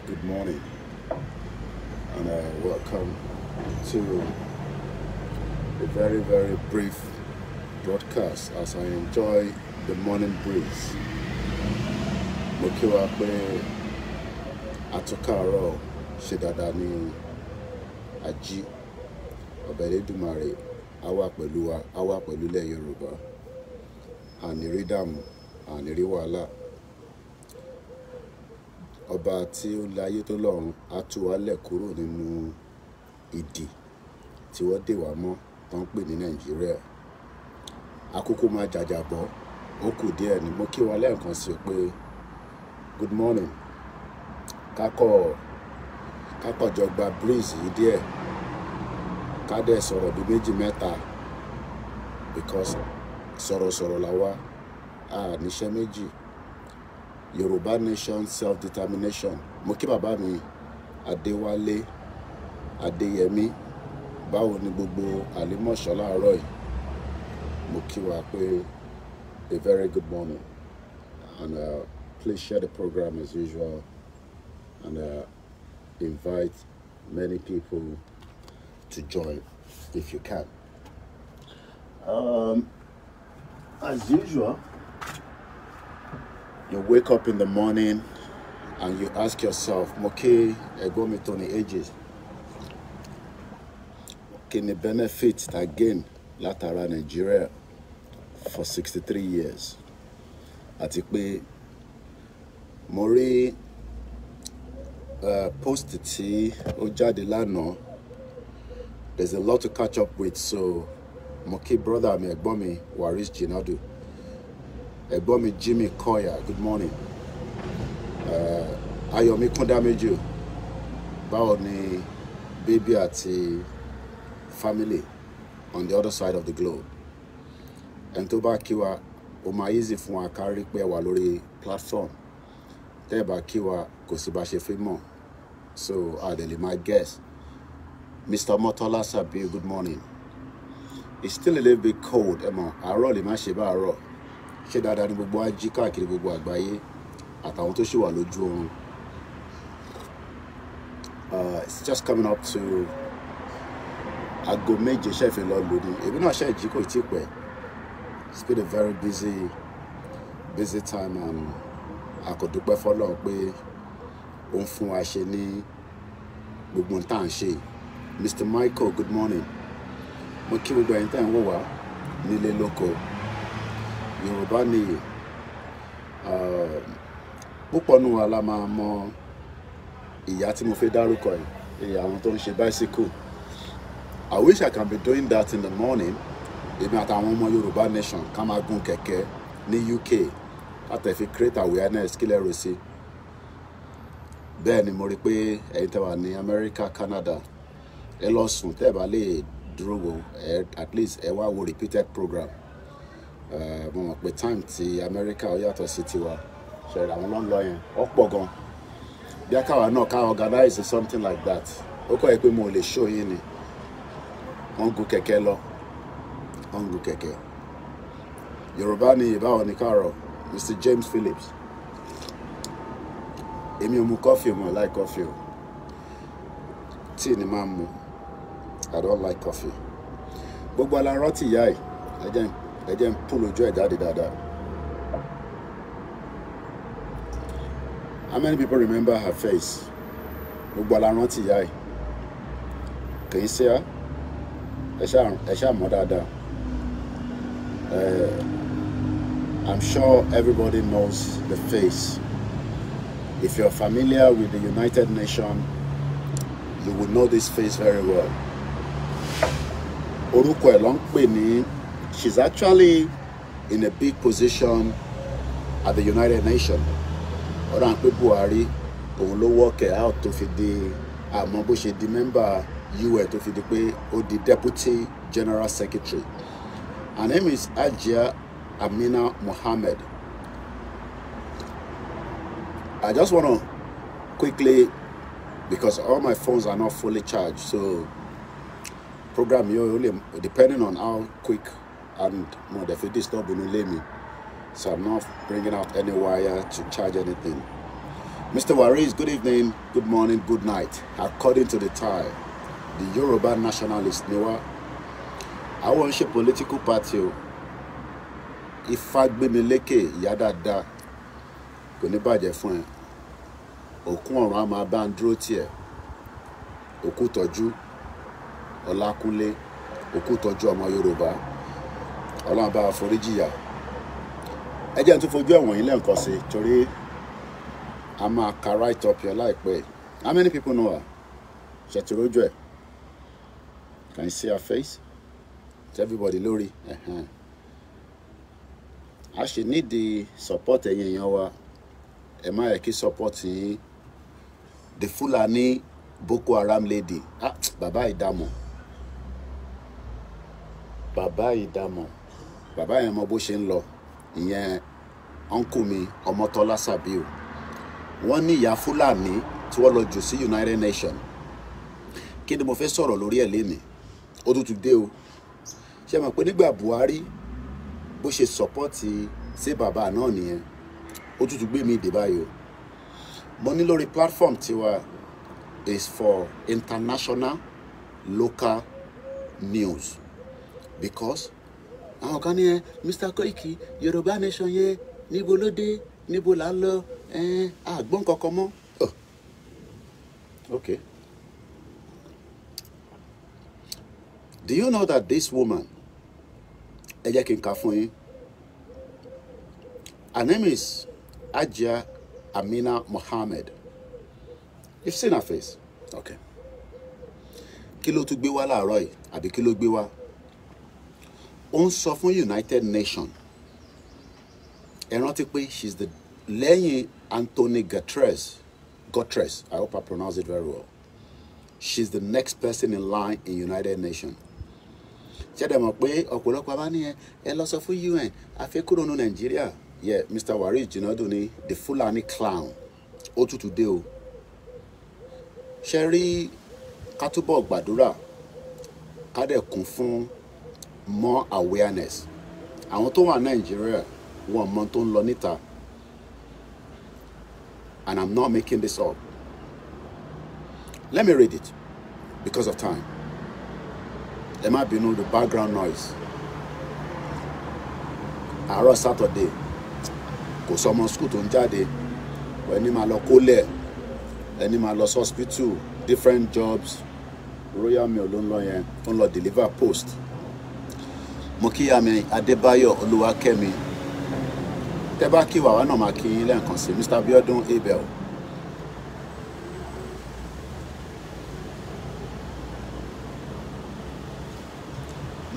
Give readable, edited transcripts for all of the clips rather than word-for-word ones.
good morning, and welcome to a very, very brief broadcast as I enjoy the morning breeze. Mo kí wa pé àtúnkàárọ̀ ṣe dáadáa ní ají ọba Elédùmarè á wà pẹ̀lú wa, á wà pẹ̀lú ilẹ̀ Yorùbá, àní rí dààmú, àní rí wàhálà. Ọba tí ó láyé tó lọ́run á tú wa lẹ̀ kúrò nínú ìdè tí wọ́n dè wá mọ́ tó ń pè ní Nàìjíríà. Àkókò máa jàjàbọ́, ó kù díẹ̀ ni. Mo kí wa lẹ́ẹ̀kan sí pé good morning. Kákọ̀ jọ gba breeze yìí díẹ̀, ká dẹ̀ sọ̀rọ̀ bí méjì mẹ́ta because sọ̀rọ̀sọ̀rọ̀ la wá, a níṣẹ́ méjì. Yorùbá nation self-determination. Mo kí bàbá mi Adéwálé Adéyẹmí, báwo ni gbogbo àlímọ̀ṣọ́ láàárọ̀ yìí? Mo kí wa pé a very good morning, and please share the program as usual, and invite many people to join if you can. As usual, you wake up in the morning and you ask yourself, Moke Egomi Tony ages, can the benefits again látara Nigeria for 63 years? Àti pé mo rí post tí ó jáde lánàá. There's a lot to catch up with, so Moke brother mi ẹ̀gbọ́n mi Waris Jinadu, ẹ̀gbọ́n mi Jimmy Koya, good morning. Ayomi Kondameju, báwo ni baby àti family on the other side of the globe. And tó bá kí wa, ó máa easy fún wa kárí pé wà lórí platform. Tẹ́ bá kí wa, kò sí bá ṣe fi mọ̀. So Adele, my guest, Mr. Motola Sabi, good morning. It's still a little bit cold, Emma. Àárọ̀ lè má ṣe bá àárọ̀. Ṣé dáadáa ni gbogbo wa jí káàkiri gbogbo àgbáyé àtàwọn tó ṣì wà lójú oorun. It's just coming up to aago méje ṣe fi lọ lónìí. Èmi náà ṣe jí kò tí pẹ́. It's been a very busy time, and a kò dúpẹ́ f'Ọlọ́run pé ó ń fún wa ṣe ní gbogbo ohun tá à ń ṣe. Mr. Michael, good morning. Mo kí gbogbo ẹ̀yin tẹ́ ń wò wá nílé lóko. Yorùbá nìyí. Púpọ̀ nù wa la máa mọ ìyá tí mo fẹ́ dárúkọ yìí, àwọn tó ń ṣe bicycle. I wish I can be doing that in the morning. Èmi àtàwọn ọmọ Yorùbá nation ká máa gun kẹ̀kẹ́ ní UK láti fi create awareness kí lẹ́rù sí. Bẹ́ẹ̀ ni mo rí pé ẹ̀yin tẹ́ wà ní America, Canada, ẹ lọ sùn tẹ́ bá lè dúró wò, at least ẹ wá wo repeated program. Mo mọ̀ pé time ti America ó yàtọ̀ sí tiwa. Ṣé àwọn ló ń lọ yẹn ó pọ̀ gan. Bí akáwa náà ká organize something like that. Ó kọ́ ẹ pé mo lè show yín ni. Wọ́n gun kẹ̀kẹ́ lọ. Wọ́n gun kẹ̀kẹ́. Yorùbá ni ìbáwọ̀ ní káàrọ̀. Mr. James Phillips. Èmi ò mu coffee, mo like coffee. Tea ni máa mu. I don't like coffee. Gbogbo ala rántí ìyá yìí. Ẹ jẹ́ n pull ojú ẹ̀ jáde dáadáa. How many people remember her face? Gbogbo ala rántí ìyá yìí. Kì í ṣe á. Ẹ ṣáà mọ̀ dáadáa. I'm sure everybody knows the face. If you're familiar with the United Nations, you will know this face very well. Orúkọ ẹ̀ ló ń pè ní. She's actually in a big position at the United Nations. Ọ̀rọ̀ àpé Buhari òun ló work out tó fi di àmọ́ bó ṣe di member UN tó fi di pé ó di Deputy General Secretary. Her name is Hajiya Amina Mohammed. I just want to quickly, because all my phones are not fully charged, so program you only depending on how quick and more the fit stop me. So I'm not bringing out any wire to charge anything. Mr. Waris, good evening, good morning, good night. According to the time, the Yoruba nationalist Niwa, I want a political party. If I be me leke yadada, kò ní bàjẹ́ fún ẹ. Òkun ọ̀run a máa bá ń dúró tiẹ̀. Òkú tọ́jú Ọlákúnlé, òkú tọ́jú ọmọ Yorùbá. Ọlọ́run bá foríjìyà. Ẹ jẹ́ n tún fojú ẹ̀wọ̀n yín lẹ́ǹkan sí torí a máa ka right up your life. How many people know her? Ṣètìrójú ẹ̀. Can you see her face? It's everybody lórí. I should need the support ẹ̀yin èèyàn wa. Ẹ má yẹ kí support yín. The Fulani Boko Haram lady. Bàbá Ìdámọ̀. Bàbá Ìdámọ̀. Bàbá yẹn mọ bó ṣe ń lọ. Ìyẹn uncle mi Ọmọtọ́lá Sàbíù. Wọ́n ní ìyá Fúlàní tí wọ́n lọ jù sí United Nations. Kí ni mo fẹ́ sọ̀rọ̀ lórí ẹ̀ lénìí? Ó tún ti dé o. Ṣé mọ̀ pé nígbà Buhari bó ṣe sọ́pọ́tì sí bàbá náà nìyẹn, ó tún ti gbé mi dé báyìí o. Mo ní lórí platform tiwa is for international local news because àwọn kan ní Mr. Koiki Yorùbá nation yẹn níbo ló dé níbo là ń lọ àgbọn kankan mọ́. Okay. Do you know that this woman, ẹ jẹ́ kí n kà fún yín, her name is Hajiya Amina Mohammed. You've seen her face. Okay. Kí ló tún gbé wá láàárọ̀ yìí àbí kí ló gbé wá? Ó ń sọ fún United Nations. Ẹ rántí pé she's the lẹ́yìn Anthony Guterres, I hope I pronounce it very well. She's the next person in line in United Nations. Ṣé dẹ̀ mọ̀ pé ọ̀pọ̀lọpọ̀ bá ní ẹ lọ sọ fún UN àfẹ́kúrò ní Nàìjíríà? Yeah, Mr. Waris Jinadu ni the Fulani clown. Ó tútù dé o. Ṣé rí ká túbọ̀ gbàdúrà ká dẹ̀ kún fún more awareness. Àwọn tó wà Nàìjíríà wọ́n mọ̀ tó ń lọ níta. And I'm not making this up. Let me read it because of time. There might be no the background noise. Àárọ̀ Saturday, kò sọmọ school tó ń jáde. Ẹni máa lọ kólẹ̀, ẹni máa lọ hospital, different jobs. Royal Mail ló ń lọ yẹn, ó ń lọ deliver post. Mo kí Àmì Adébáyọ̀ Olúwakẹ́mi. Tẹ́ bá kí wàá náà máa kí yín lẹ́ẹ̀kan sí Mr. Biodun Abel.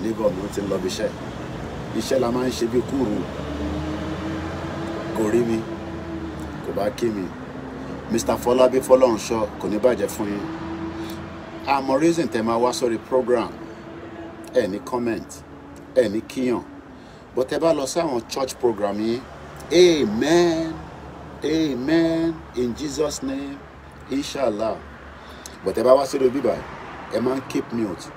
Níbo ló ti lọ bí iṣẹ́? Iṣẹ́ la máa ń ṣe bí kúrú. Kò rí mi, kò bá kí mi. Mr. Fọlábí Fọlọ́runṣọ́ kò ní bàjẹ́ fún yín. Àmọ́ reason tẹ́ máa wá sórí program. Ẹ ní comment, ẹ ní kíyàn. But tẹ́ bá lọ sáwọn church program yín. Amen. Amen. In Jesus' name. Inshallah. But ẹ bá wá sórí bíbá, ẹ máa ń keep mute.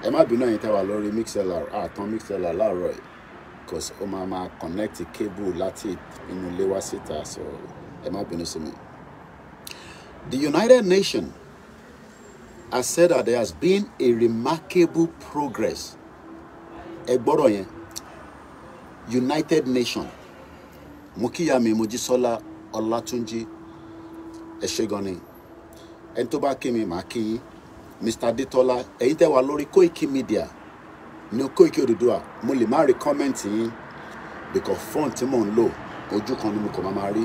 Ẹ má bínú ẹ̀yin tẹ́ wà lórí mixlr, àtàn mixlr láàárọ̀ yìí. Because ó máa connect cable láti inú ilé wá síta, so ẹ má bínú sí mi. The United Nations has said that there has been a remarkable progress. Ẹ gbọ́dọ̀ yẹn. United Nations. Mo kí Ìyá mi Mojísọ́lá Ọlátúnjí. Ẹ ṣé gan ni. Ẹni tó bá kí mi máa kí yín. Mr. Adétọ́lá, ẹ̀yin tẹ́ wà lórí KOIKIMEDIA ní Koiki Odùduwà, mo lè má rí comment yín because phone tí mò ń lò ojú kan ni mo kàn máa rí.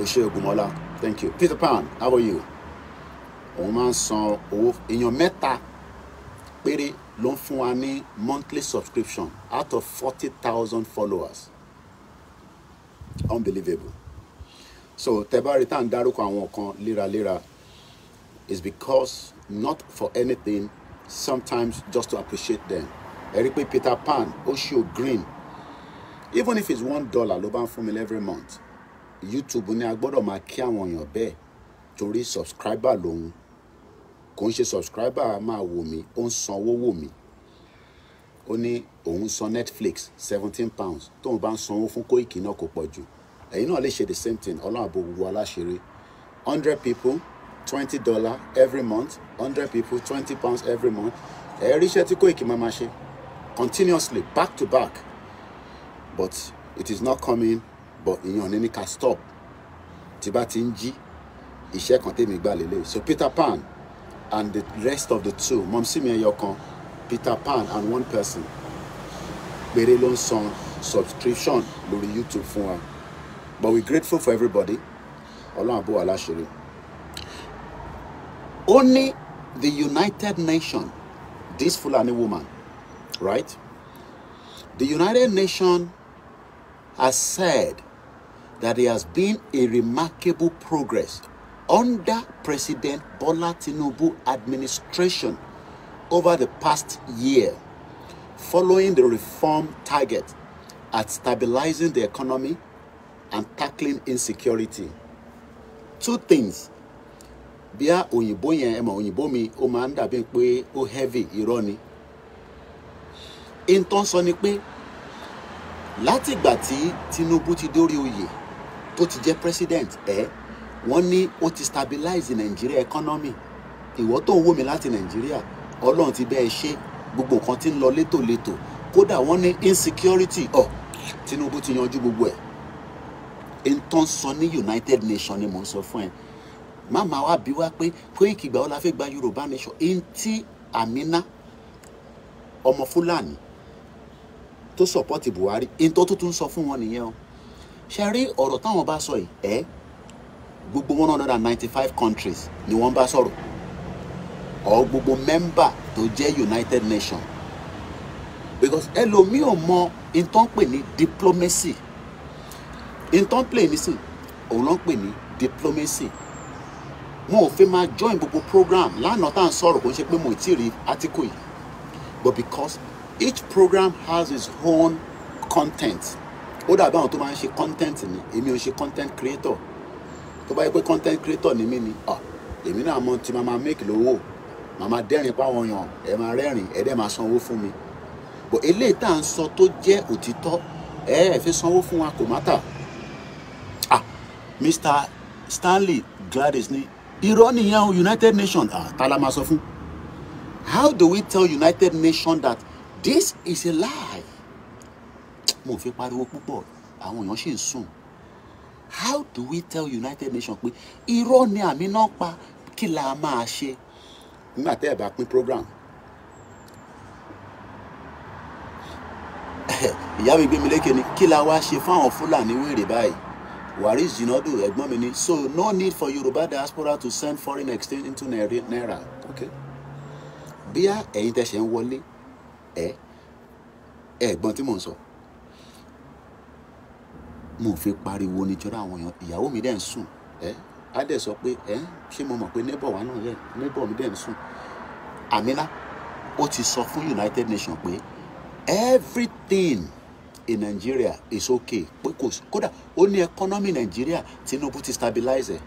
Oṣé Ògúnmọ́lá, thank you. Peter Pan, how are you? Òun máa ń san owó èèyàn mẹ́ta péré ló ń fún wa ní monthly subscription out of 40,000 followers. Unbelievable. So tẹ́ bá rí tá à ń dárúkọ àwọn kan léraléra is because not for anything, sometimes just to appreciate them. Ẹ rí pé Peter Pan ó show green, even if it's $1 ló bá ń fún mi every month. YouTube ní a gbọ́dọ̀ máa kí àwọn èèyàn bẹ́ẹ̀ torí subscriber lòun. Kò ń ṣe subscriber máa wò mí, ó ń sanwó wò mí. Ó ní òun san Netflix £17 tóun bá ń sanwó fún Koiki náà kò pọ̀ jù. ẹ̀yin náà lè ṣe the same thing. Ọlọ́run àbò gbogbo aláṣẹrẹ. 100 people, $20 every month. 100 people, £20 every month. Ẹ rí iṣẹ́ tí Koiki máa máa ṣe continuously, back to back. But it is not coming. But ìyẹn ní ká stop. Tí bá ti ń jí, iṣẹ́ kan tèmi gbà lélẹ̀. So Peter Pan and the rest of the two, Mọ̀mísí mi ẹyọ kan, Peter Pan and one person, péré ló ń san subscription lórí YouTube fún wa. But we're grateful for everybody. Ọlọ́run àbò aláṣẹrẹ. Only the United Nations, this Fulani woman, right? The United Nations has said that there has been a remarkable progress under President Bola Tinubu administration over the past year, following the reform target at stabilizing the economy and tackling insecurity. Two things. Bia òyìnbó yẹn ẹ mọ̀ òyìnbó mi ó máa ń dàbí pé ó heavy irọ́ ni. In tó ń sọ ni pé láti ìgbà tí Tinubu ti dórí oyè tó ti jẹ́ president wọ́n ní ó ti stabilize Nigeria economy. Ìwọ tó ń wò mí láti Nigeria, Ọlọ́run ti bẹ́ẹ̀ ṣe gbogbo nǹkan tí ń lọ létòlétò. Kódà wọ́n ní insecurity Tinubu ti yanjú gbogbo ẹ̀. In tó ń sọ ní United Nations ni mò ń sọ fún ẹ. Mama wa bí wá pé Koiki ìgbà wo la fẹ́ gba Yorùbá nation. In tí Amina ọmọ Fúlàní tó support Buhari, in tó tún sọ fún wọn nìyẹn o. Ṣé rí ọ̀rọ̀ táwọn bá sọ yìí gbogbo 195 countries ni wọ́n bá sọ̀rọ̀, or gbogbo member tó jẹ́ United Nations, because ẹlòmíì ò mọ in tó ń pè ní diplomacy. In tó ń pè ní sí òun ló ń pè ní diplomacy. Mo ò fẹ́ máa join gbogbo program lánàá tá à ń sọ̀rọ̀ kò ń ṣe pé mo ti rí article yìí, but because each program has its own content. Ó dàbí àwọn tó máa ń ṣe content ni, èmi ò ṣe content creator. Tó bá yẹ pé content creator ni mí ni èmi náà mọ tí màmá make lówó, màmá dẹ́rìn páwọn èèyàn ẹ máa rẹ́rìn ẹ dẹ́ máa sanwó fún mi. But eléyìí tá à ń sọ tó jẹ́ òtítọ́ ẹ fi sanwó fún wa kò mátà. Mr. Stanley Gladys ni irọ́ nìyẹn United Nations tá la máa sọ fún. How do we tell United Nations that this is a lie? Mo fi pariwo púpọ̀ àwọn èèyàn ṣì ń sùn. How do we tell United Nations pé irọ́ ni Amina pa, kí la máa ṣe? Nígbà tẹ́ ẹ bá pín program. Ìyá mi gbé mi lékè ni kí la wá ṣe fún àwọn Fúlàní wèrè báyìí. Waris Jinodu ẹ̀gbọ́n mi ni, so no need for Yoruba diaspora to send foreign exchange into Naira. Okay. Bí ẹ̀yin tẹ́ ṣe ń wọlé ẹ̀gbọ́n tí mò ń sọ. Mo fi pariwo nítorí àwọn èèyàn, ìyàwó mi dẹ̀ ń sùn á dẹ̀ sọ pé ṣé mo mọ̀ pé neighbor wa náà yẹ neighbor mi dẹ̀ ń sùn. Amina ó ti sọ fún United Nations pé everything in Nigeria is okay, pé kódà ó ní economy Nigeria Tinubu ti stabilize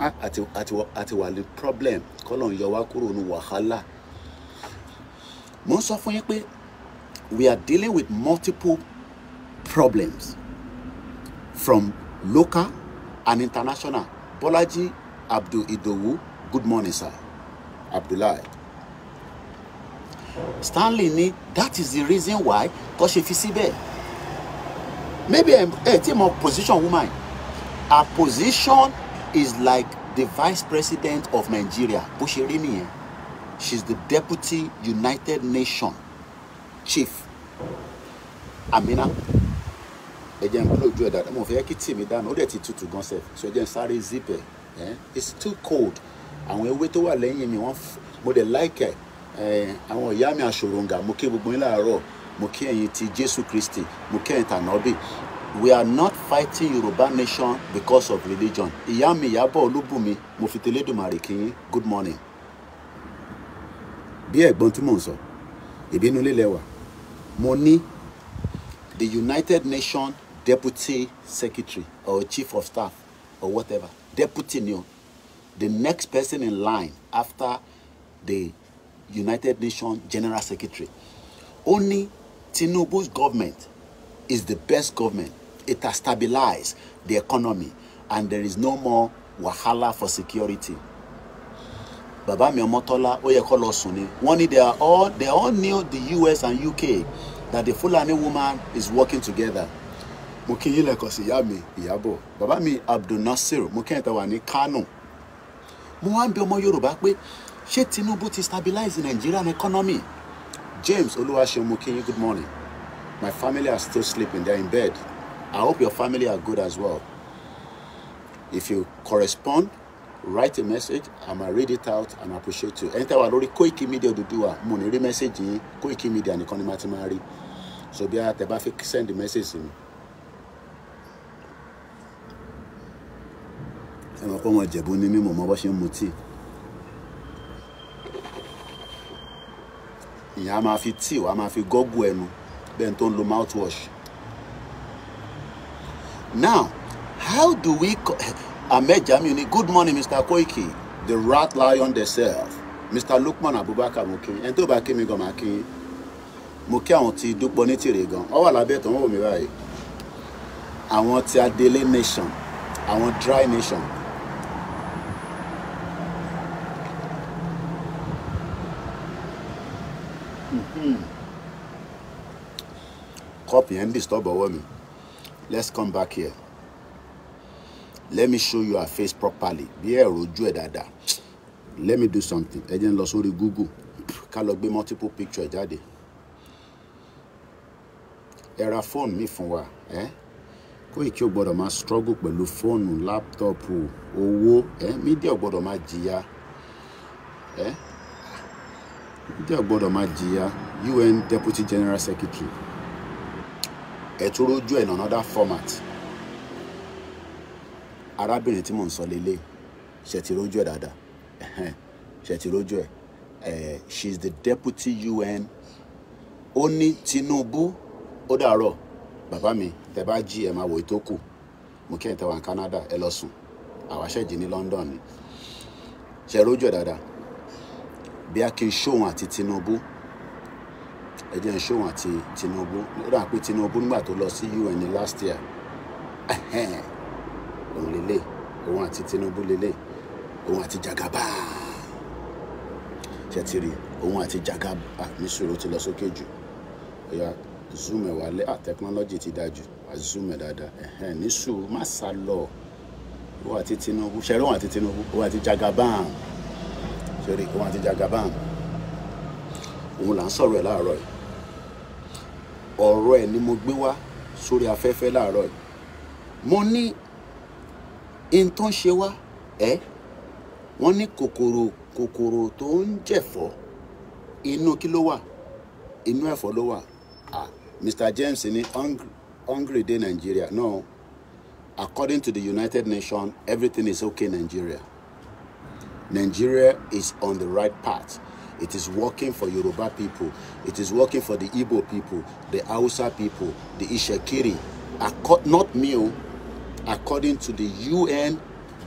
àti wà ní problem kọ́lọ̀ ń yọ wá kúrò ní wàhálà. Mo ń sọ fún yín pé we are dealing with multiple problems from local and international. Bolaji Abdul Idowu, good morning sir. Abdullahi Stanley ni that is the reason why tó ṣe fi síbẹ̀. Maybe team of position woman. Her position is like the vice president of Nigeria. Bó ṣe rí nìyẹn. She's the deputy United Nations chief. Amina. Ẹ jẹ́ n blow ojú ẹ̀ dáadáa. Mo fẹ́ kí tí mi dáná. Ó dẹ̀ ti tutù gan sef. So ẹ jẹ́ n sáré zip ẹ̀. It's too cold. Àwọn ewé tó wà lẹ́yìn mi mo dẹ̀ like ẹ̀. Àwọn ìyá mi àṣòròǹgà mo kí gbogbo yín láàárọ̀, mo kí ẹ̀yin ti Jésù Kristi, mo kí ẹ̀yin tànàbí. We are not fighting Yoruba nation because of religion. Ìyá mi Ìyábọ̀ Olúbùnmi, mo fi tẹlẹ́dùmarè kí yín, good morning. Bí ẹ̀gbọ́n tí mò ń sọ, ìbínú lílẹ̀ wà. Mo ní the United Nations Deputy Secretary or Chief of Staff or whatever, Deputy ni o, the next person in line after the United Nations General Secretary. Only Tinubu's government is the best government. It has stabilized the economy and there is no more wahala for security. Baba mi Omotola ó yẹ kó lọ sùn ni. Wọ́n ní they all knew the US and UK that the Fulani woman is working together. Mo kí yín lẹ́kọ̀ọ́ sí ìyá mi Ìyábọ̀. Baba mi Abdul Nasir mo kí ẹ̀ta wà ní Kano. Mo wá ń bi ọmọ Yorùbá pé ṣé Tinubu ti stabilize the Nigerian economy? James Oluwaseun mo kí yín, good morning. My family are still sleeping, they're in bed. I hope your family are good as well. If you correspond, write a message, I might read it out and appreciate you. Anytime I lórí KOIKIMEDIA Odùduwà, mo ní rí message yín, KOIKIMEDIA nìkan ni màá ti máa rí. So bí a tẹ́ bá fẹ́ send the message sí mi. Ẹ mọ̀ pé ọmọ Ìjẹ̀bú ni mí, mo mọ bó ṣe ń mu tíì. Ìyá máa fi tíì, wàá máa fi gọ́gù ẹnu, bẹ́ẹ̀ tó ń lo mouthwash. Now, how do we... Ahmed Jamuni, good morning, Mr. Koiki, the rat lion themselves. Mr. Lukman Abubakar Mokin, and to back me go Maki. Mokia on ti Dukboniti Regon. Oh, I bet on me right. I want a daily nation. I want dry nation. Copy and disturb a woman. Let's come back here. Let me show you our face properly. Let me do something. I didn't lose only Google. Can log be multiple pictures daddy. Era phone me from where? Koiki o gbọ́dọ̀ máa struggle pẹ̀lú phone, laptop, owó, media o gbọ́dọ̀ máa jìyà. Media o gbọ́dọ̀ máa jìyà. UN Deputy General Secretary. Eturoju in another format. Arábìnrin tí mò ń sọ lélẹ̀, ṣé ti rójú ẹ̀ dáadáa. Ṣé ti rójú ẹ̀. She's the Deputy UN. Ó ní Tinubu ó dàárọ̀. Bàbá mi, tẹ́ bá jí ẹ máa wò ìtókù. Mo kí ẹ̀ tẹ́ wà ní Canada, ẹ lọ sùn. Àwa ṣẹ̀jì ní London ni. Ṣé rójú ẹ̀ dáadáa. Bí a kì í show wọn àti Tinubu. Ẹ jẹ́ n show wọn àti Tinubu. Ó dà pé Tinubu nígbà tó lọ sí UN ní last year. Òun lélẹ̀, òun àti Tinubu lélẹ̀, òun àti Jagaba. Ṣé ti rí, òun àti Jagaba ní sùúrù ti lọ sókè jù. Oya zoom ẹ̀ wálé, technology ti dájú, zoom ẹ̀ dáadáa. Ní sùúrù má sá lọ. Òun àti Tinubu, ṣé rí òun àti Tinubu, òun àti Jagaba. Ṣé rí òun àti Jagaba. Òun là ń sọ̀rọ̀ ẹ̀ láàárọ̀ yìí. Ọ̀rọ̀ ẹ̀ ni mo gbé wá sórí afẹ́fẹ́ láàárọ̀ yìí. Mo ní in tó ń ṣe wá, wọ́n ní kòkòrò tó ń jẹ̀fọ́ inú kí ló wà? Inú ẹ̀fọ́ ló wà. Mr. James ní hungry day Nigeria. No, according to the United Nations, everything is okay in Nigeria. Nigeria is on the right path. It is working for Yoruba people. It is working for the Igbo people, the Hausa people, the Ishekiri. Not me. According to the UN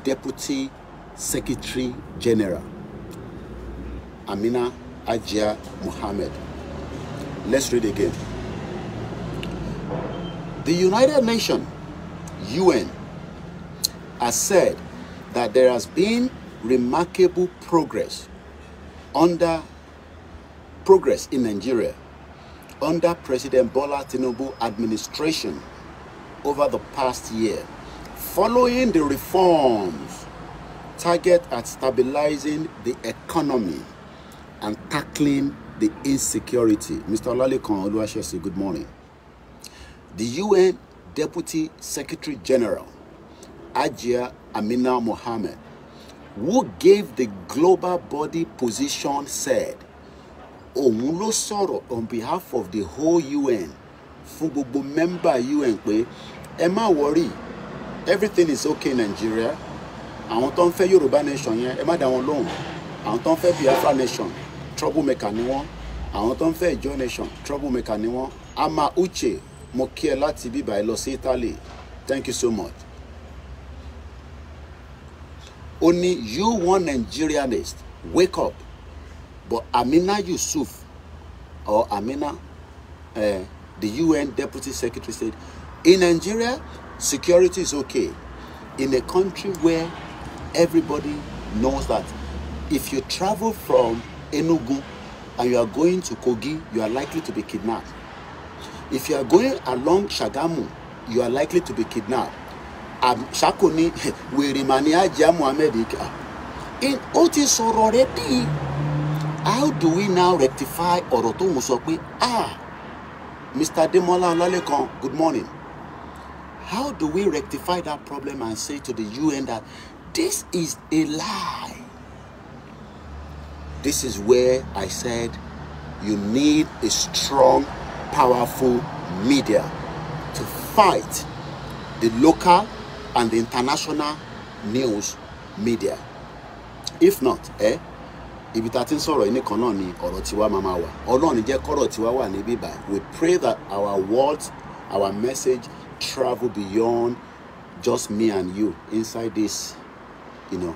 Deputy Secretary General, Amina Hajiya Mohammed. Let's read again. The United Nations, UN, has said that there has been remarkable progress in Nigeria under President Bola Tinubu administration over the past year, following the reforms targeted at stabilizing the economy and tackling the insecurity. Mr. Olalekan Oluwashesi, good morning. The UN Deputy Secretary General, Hajiya Amina Mohammed, who gave the global body position, said, òun ló sọ̀rọ̀ on behalf of the whole UN, fún gbogbo member UN pé ẹ má worry, everything is okay in Nigeria. Àwọn tó ń fẹ́ Yorùbá nation yẹn ẹ má dá wọn lóhùn. Àwọn tó ń fẹ́ Biafra nation troublemaker ni wọ́n. Àwọn tó ń fẹ́ Ijaw nation troublemaker ni wọ́n. Ama Uche, mo kí ẹ láti bíbá ẹ lọ sí Italy. Thank you so much. Only you one Nigerianist, wake up. But Amina Yusuf or Amina the UN Deputy Secretary said, in Nigeria, security is okay. In a country where everybody knows that if you travel from Enugu and you are going to Kogi, you are likely to be kidnapped. If you are going along Shagamu, you are likely to be kidnapped. Shakoni, we remain Hajiya Mohammed. In Otis already, how do we now rectify Oroto Musokwe? Mr. Demola Olalekon, good morning. How do we rectify that problem and say to the UN that this is a lie? This is where I said you need a strong, powerful media to fight the local and the international news media. If not, if it atin sọ̀rọ̀ ini kan náà ni ọ̀rọ̀ tiwa mama wa. Ọlọ́run jẹ́ kọ́rọ̀ tiwa wà níbí báyìí. We pray that our words, our message travel beyond just me and you inside this,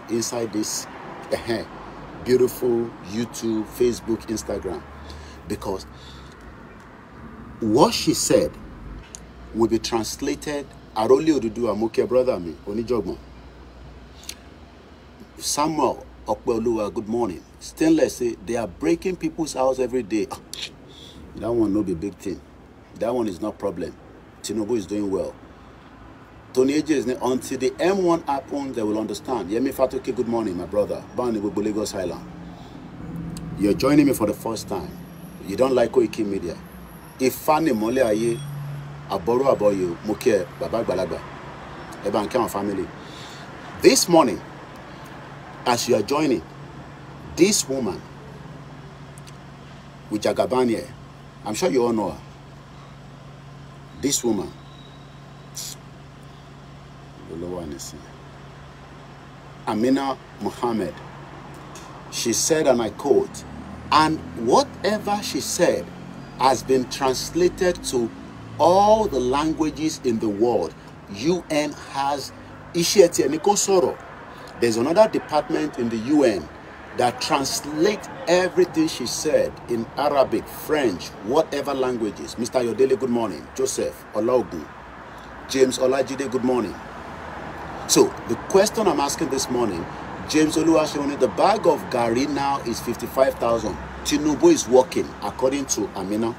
inside this beautiful YouTube, Facebook, Instagram. Because what she said will be translated. Aroli Oduduwa Moke brother mi, Onijogbo. Samuel Okpeoluwa, good morning. Stainless say they are breaking people's house every day. That one no be big thing. That one is not problem. Tinubu is doing well. Tony Eje is until the M1 happens, they will understand. Yemi Fatoke, good morning, my brother. Bani Bubu Lagos Island. You're joining me for the first time. You don't like KOIKIMEDIA. If Fanny Mole Aye, Aboro Aboyo, Muke, Baba Balagba, Eban family. This morning, as you are joining, this woman with Jagabanye, I'm sure you all know her. This woman, Amina Mohammed, she said, and I quote, and whatever she said has been translated to all the languages in the world. UN has there's another department in the UN that translates everything she said in Arabic, French, whatever languages. Mr. Yodele, good morning. Joseph Olaogun, James Olajide, good morning. So the question I'm asking this morning, James Oluwashoni, the bag of Gari now is 55,000. Tinubu is working, according to Amina.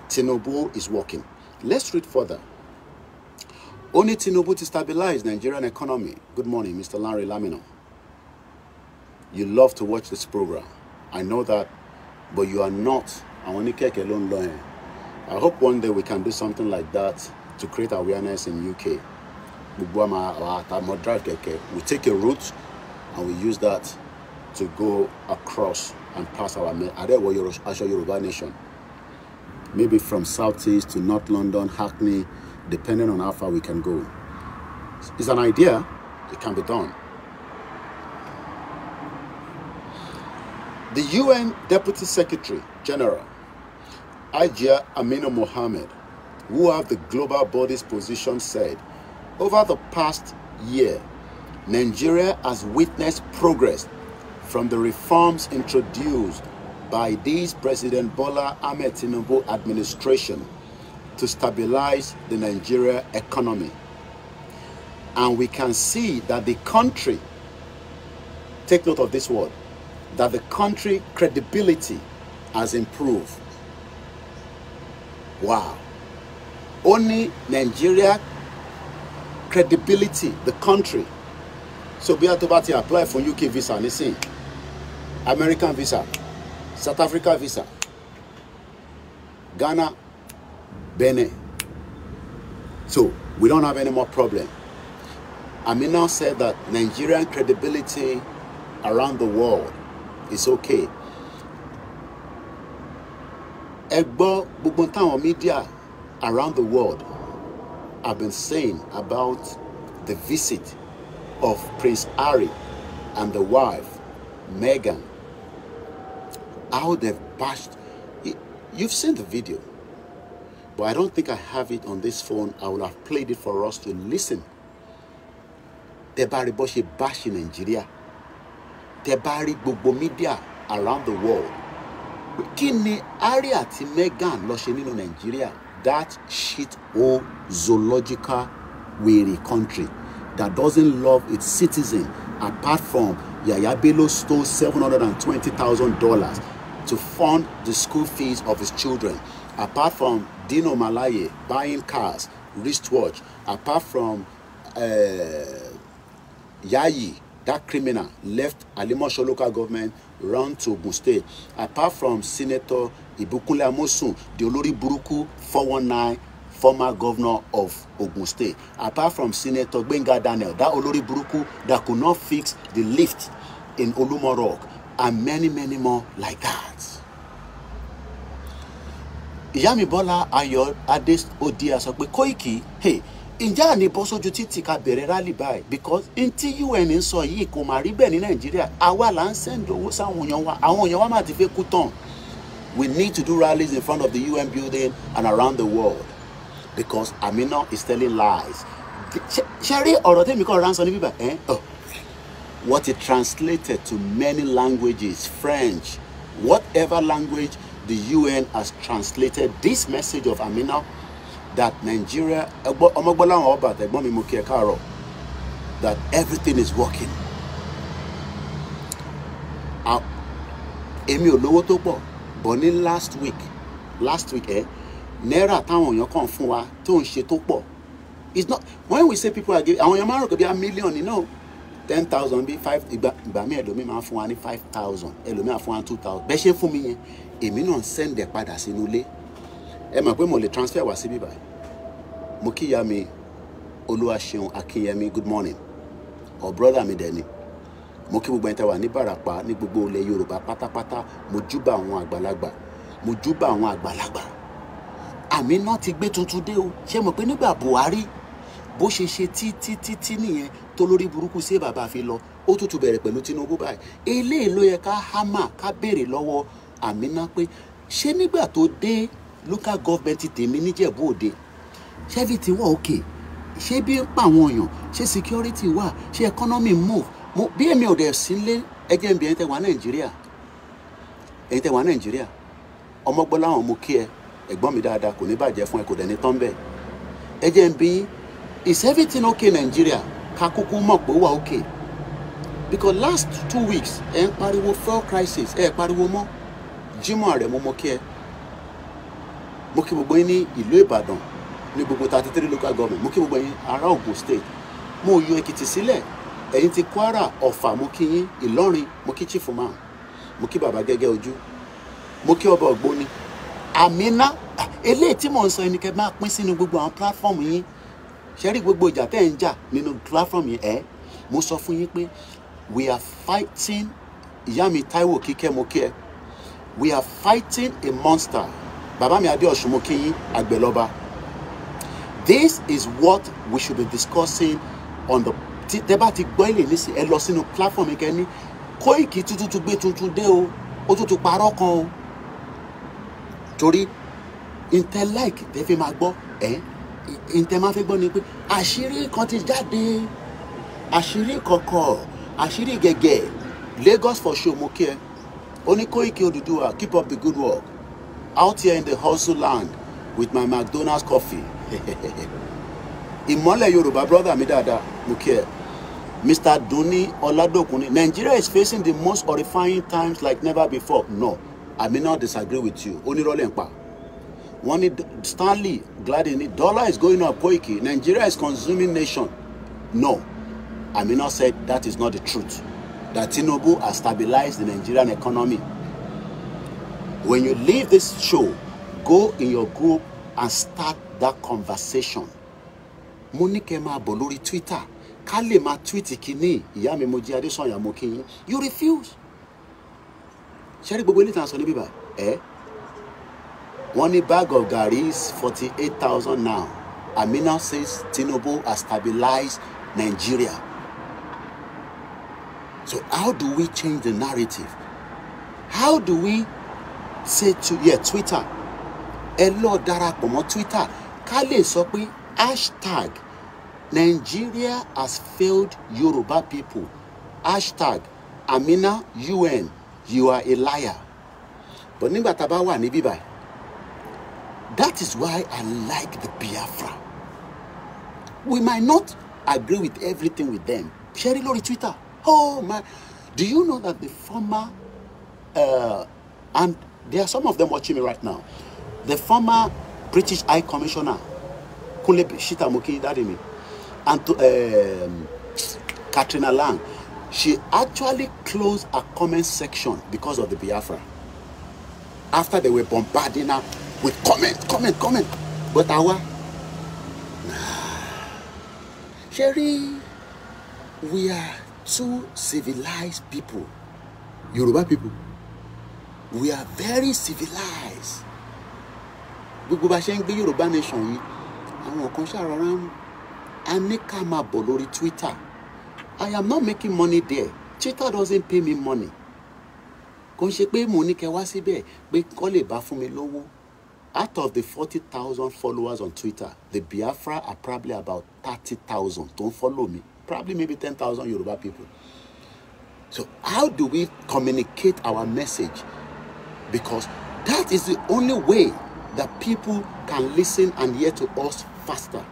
Tinubu is working. Let's read further. Only Tinubu to stabilize Nigerian economy. Good morning, Mr. Larry Lamino. You love to watch this program. I know that, but you are not. I hope one day we can do something like that to create awareness in UK. We take a route and we use that to go across and pass our Yoruba nation. Maybe from Southeast to North London, Hackney, depending on how far we can go. It's an idea, it can be done. The UN Deputy Secretary General, Hajiya Amina Mohammed, who have the global body's position, said, over the past year, Nigeria has witnessed progress from the reforms introduced by this President Bola Ahmed Tinubu administration to stabilize the Nigeria economy. And we can see that the country, take note of this word, that the country credibility has improved. Wow. Only Nigeria credibility, the country. So be able to apply for UK visa, listen, American visa, South Africa visa, Ghana, Benin. So we don't have any more problem. Amina said that Nigerian credibility around the world is okay. Egbo Bubuntan media around the world have been saying about the visit of Prince Harry and the wife, Meghan. How they've bashed. You've seen the video, but I don't think I have it on this phone. I would have played it for us to listen. Tebari Boshi bash in Nigeria. Tebari Gbogbo media around the world. Kí ni Harry àti Meghan lọ ṣe nínú Nàìjíríà? That shit hole zoological weary country that doesn't love its citizen, apart from Yaya Bello stole $720,000 to fund the school fees of his children, apart from Dino Malaye buying cars, wristwatch, apart from Yayi, that criminal, left Alimosho local government, run to Ogun State, apart from Senator Ibukunle Amosun, the Olori Buruku 419 former governor of Ogun State, apart from Senator Gbenga Daniel, that Olori Buruku that could not fix the lift in Olumo Rock, and many, many more like that. Ìyámi Bọ́lá Ayọ̀ Adé Odia sọ pé Koiki, hey, ǹjẹ́ àní bọ́ sójú títì ká bẹ̀rẹ̀ rally báyìí, because ntí UN ń sọ yìí kò má rí bẹ́ẹ̀ ní Nàìjíríà, àwa là ń send owó sáwọn èèyàn wa, àwọn èèyàn wa máa ti fẹ́ kú tán. We need to do rallies in front of the UN building and around the world, because Amina is telling lies. Ṣé ọ̀rọ̀ tẹ́mi kọ́ ránṣọ ní bíbá? What it translated to many languages, French, whatever language, the UN has translated this message of Amina that Nigeria, that everything is working. Èmi ò lówó tó pọ̀, but ní last week, náírà táwọn èèyàn kàn fún wa tó ń ṣe tó pọ̀. It's not, when we say people are giving, àwọn èèyàn máa ń rò pé a million, you know, 10,000 bí 5, ìgbà mi ẹlòmíì máa ń fún wa ní 5,000, ẹlòmíì máa fún wa 2,000. Bẹ́ẹ̀ ṣe fún mi yẹn, èmi náà send ẹ̀ padà sínú ilé. Ẹ mọ̀ pé mo lè transfer wá síbí báyìí. Mo kí ìyá mi Olúwaṣeun Akínyẹmí, good morning. Or brother mi dẹ̀ ni. Mo kí gbogbo ẹni tẹ́ wà ní Bàràpá, ní gbogbo ilẹ̀ Yorùbá pátápátá. Mo júbà àwọn àgbàlagbà. Mo júbà àwọn àgbàlagbà. Amina ti gbé tuntun dé o. Ṣé mọ̀ pé nígbà Buhari bó ṣe ṣe tí nìyẹn tó lórí burúkú sí bàbá fi lọ, ó tún bẹ̀rẹ̀ pẹ̀lú Tinubu báyìí. Eléyìí ló yẹ ká hámà, ká béèrè lọ́wọ́ Amina pé ṣé nígbà tó dé local government tèmi níjẹ̀bú Òde, ṣé everything wà okay? Ṣé bí ń pa àwọn èèyàn? Ṣé security wà? Ṣé economy move? Bí èmi ò dẹ̀ sí lé ẹjẹ́ ń bí ẹni tẹ́ wà Nàìjíríà. Ẹni tẹ́ wà Nàìjíríà. Ọmọgbọ́lá àwọn mo kí ẹ, ẹ̀gbọ́n mi dáadáa, kò ní bàjẹ́ fún ẹ, kò dẹ̀ ní tán bẹ́ẹ̀. Ẹjẹ́ ń bí, is everything okay Nigeria? Ká kúkú mọ̀ pé ó wà okay. Because last 2 weeks, ẹ ń pariwo fuel crisis, ẹ pariwo mọ́. Jimoh rẹ̀ mo kí ẹ. Mo kí gbogbo yín ní ìlú Ìbàdàn, ní gbogbo 33 local government. Mo kí gbogbo yín ará Ogun State. Mo yọ Èkìtì sílẹ̀. Ẹ̀yin ti Kwara, Ọ̀fà, mo kí yín, Ìlọrin, mo kí Chief Imam. Mo kí bàbá Gẹ́gẹ́ Ojú. Mo kí ọba Ògbóni. Amina, eléyìí tí mò ń sọ ẹni kẹ́ máa pín sínú gbogbo àwọn platform yín. Ṣé rí gbogbo ìjà tẹ́ ń jà nínú platform yín mo sọ fún yín pé we are fighting, ìyá mi Táíwò Kíkẹ́ mo kí ẹ. We are fighting a monster. Bàbá mi Adéọ̀ṣun mo kí yín, Àgbẹ̀lọ́ba. This is what we should be discussing on the tẹ́ bá ti gbọ́ ilé nísìn ẹ lọ sínú platform yín kẹ́ ní Koiki tuntun gbé tuntun dé o, ó tuntun parọ́ kan o. Torí intel like tẹ́ fi máa gbọ́ intel máa fẹ́ gbọ́ ni pé àṣírí kan ti jáde, àṣírí kọ̀kọ̀, àṣírí gẹ̀gẹ̀. Lagos for show mo kí ẹ. Ó ní Koiki Odùduwà, keep up the good work. Out here in the hustle land with my McDonald's coffee. Ìmọ́lẹ̀ Yorùbá brother mi dáadáa mo kí ẹ. Mr. Duni Oladokunni, Nigeria is facing the most horrifying times like never before. No, I may not disagree with you. Onírọ́lẹ̀ ń pa. Wọ́n ní Stanley Gladini, dollar is going up, Koiki. Nigeria is consuming nation. No, I may not say that is not the truth. That Tinubu has stabilized the Nigerian economy. When you leave this show, go in your group and start that conversation. Mo ní kẹ́ máa bọ̀ lórí Twitter. Ká lè máa tweet kìíní, ìyá mi Mojí Adésànyà mo kí yín. You refuse. Ṣé rí gbogbo ilé ìtàn sọ ní bíbá? One bag of garri is 48,000 now. Amina says Tinubu has stabilized Nigeria. So how do we change the narrative? How do we say to Twitter? Ẹ lọ darapọ̀ mọ́ Twitter. Ká lè sọ pé hashtag Nigeria has failed Yoruba people. Hashtag Amina UN, you are a liar. But nígbà tá bá wà ní bíbá, that is why I like the Biafra. We might not agree with everything with them. Share it on Twitter. Oh man, do you know that the former and there are some of them watching me right now, the former British High Commissioner Kule Shitamuki, that is me, and Katrina Lang, she actually closed a comment section because of the Biafra. After they were bombarding her with comment. But our Sherry, we are two civilized people. Yoruba people. We are very civilized. Gbogbo bá ṣe ń gbé Yorùbá nation yìí, àwọn kan ṣàrọ̀rá Anika máa bọ̀ lórí Twitter. I am not making money there. Twitter doesn't pay me money. Kò ṣe pé mo ní kẹ́ wá síbẹ̀ pé kó lè bá fún mi lówó. Out of the 40,000 followers on Twitter, the Biafra are probably about 30,000. Don't follow me. Probably maybe 10,000 Yoruba people. So how do we communicate our message? Because that is the only way that people can listen and hear to us faster.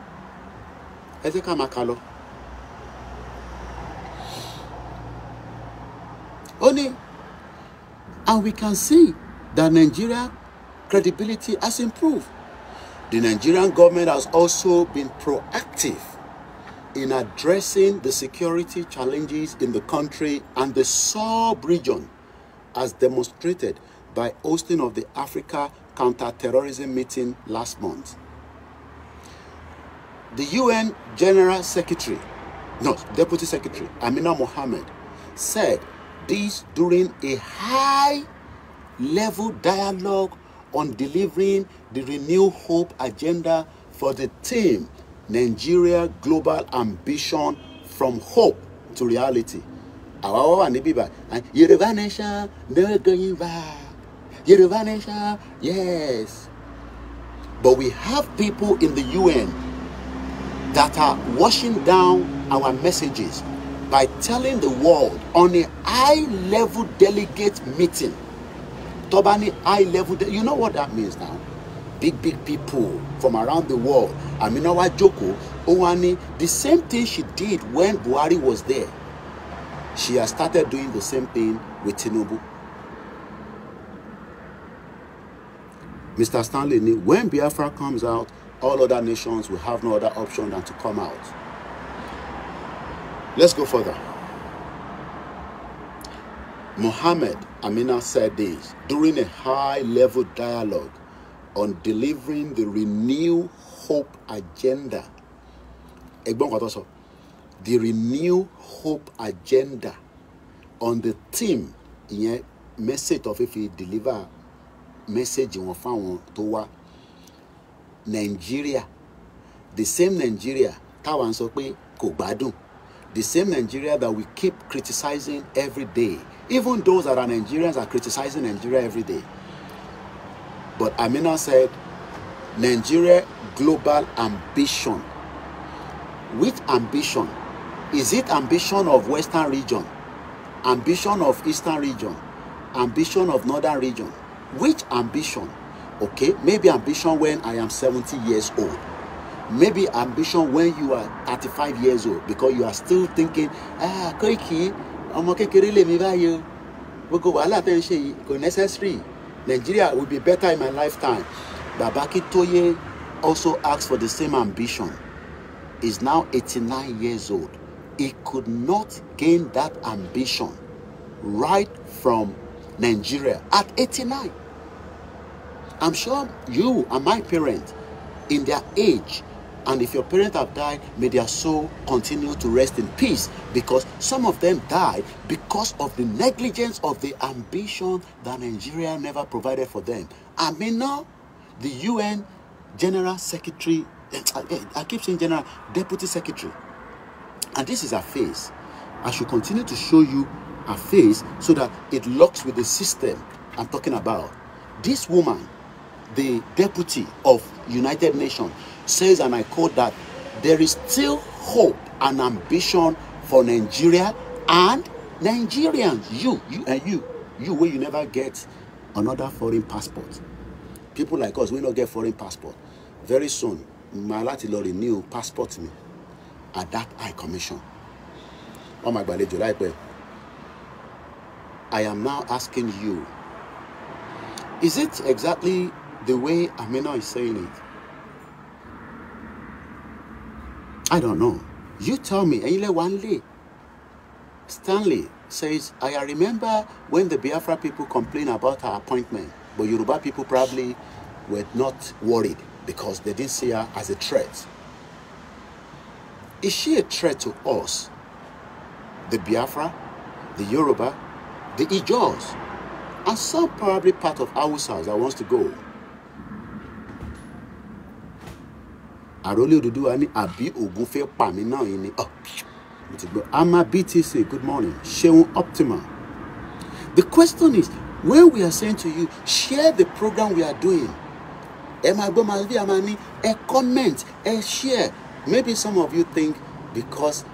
Ezeka Makalo. Only, and we can see that Nigeria credibility has improved. The Nigerian government has also been proactive in addressing the security challenges in the country and the sub-region, as demonstrated by hosting of the Africa Counter-Terrorism meeting last month. The UN General Secretary, Deputy Secretary, Amina Mohammed, said this during a high-level dialogue on delivering the Renewed Hope agenda for the theme, Nigeria Global Ambition from Hope to Reality. Yoruba Nation, no going back. Yoruba Nation, yes. But we have people in the UN that are washing down our messages by telling the world on a high-level delegate meeting. Tobani high-level, you know what that means now? Big people from around the world. Amina Joko, Owani, the same thing she did when Buhari was there. She has started doing the same thing with Tinubu. Mr. Stanley, when Biafra comes out, all other nations will have no other option than to come out. Let's go further. Mohammed, Amina said this during a high-level dialogue on delivering the Renewed Hope agenda. The Renewed Hope agenda on the theme, message of if he deliver message in to Nigeria, the same Nigeria, the same Nigeria that we keep criticizing every day. Even those that are Nigerians are criticizing Nigeria every day. But Amina said, Nigeria global ambition. Which ambition? Is it ambition of Western region? Ambition of Eastern region? Ambition of Northern region? Which ambition? Okay, maybe ambition when I am 70 years old. Maybe ambition when you are 35 years old, because you are still thinking, Koiki, necessary. Nigeria will be better in my lifetime. Babaki Toye also asked for the same ambition. Is now 89 years old. He could not gain that ambition right from Nigeria at 89. I'm sure you and my parents, in their age, and if your parents have died, may their soul continue to rest in peace, because some of them died because of the negligence of the ambition that Nigeria never provided for them. Amina, the UN General Secretary, I keep saying General, Deputy Secretary, and this is her face. I should continue to show you her face so that it locks with the system I'm talking about. This woman, the Deputy of United Nations, says, and I quote, that there is still hope and ambition for Nigeria and Nigerians. You where you never get another foreign passport. People like us, we don't get foreign passport. Very soon, my lati lo renew passport me at that High Commission. Oh my God, I am now asking you, is it exactly the way Amina is saying it? I don't know. You tell me. Stanley says, I remember when the Biafra people complained about her appointment, but Yoruba people probably were not worried because they didn't see her as a threat. Is she a threat to us? The Biafra, the Yoruba, the Ijaws, and some probably part of Hausas that wants to go. Aroli Odudu ani abi ogunfe pa mi now ini. Ama BTC, good morning. Sheun Optima. The question is, when we are saying to you, share the program we are doing, comment, share. Maybe some of you think because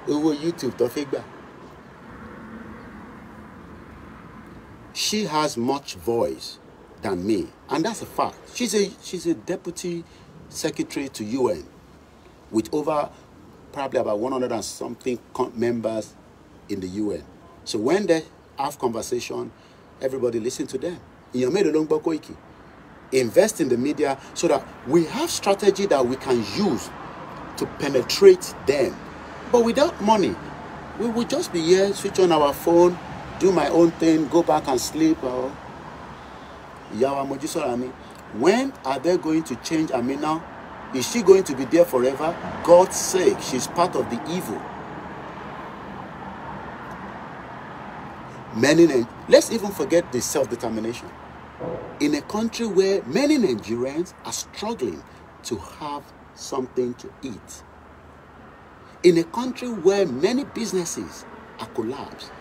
over YouTube, she has much voice than me, and that's a fact. She's a deputy secretary to UN with over probably about 100 and something members in the UN. So when they have conversation, everybody listen to them. Invest in the media so that we have strategy that we can use to penetrate them. But without money, we will just be here, switch on our phone, do my own thing, go back and sleep. When are they going to change Amina? Is she going to be there forever? God's sake, she's part of the evil. Let's even forget the self-determination. In a country where many Nigerians are struggling to have something to eat. In a country where many businesses are collapsed.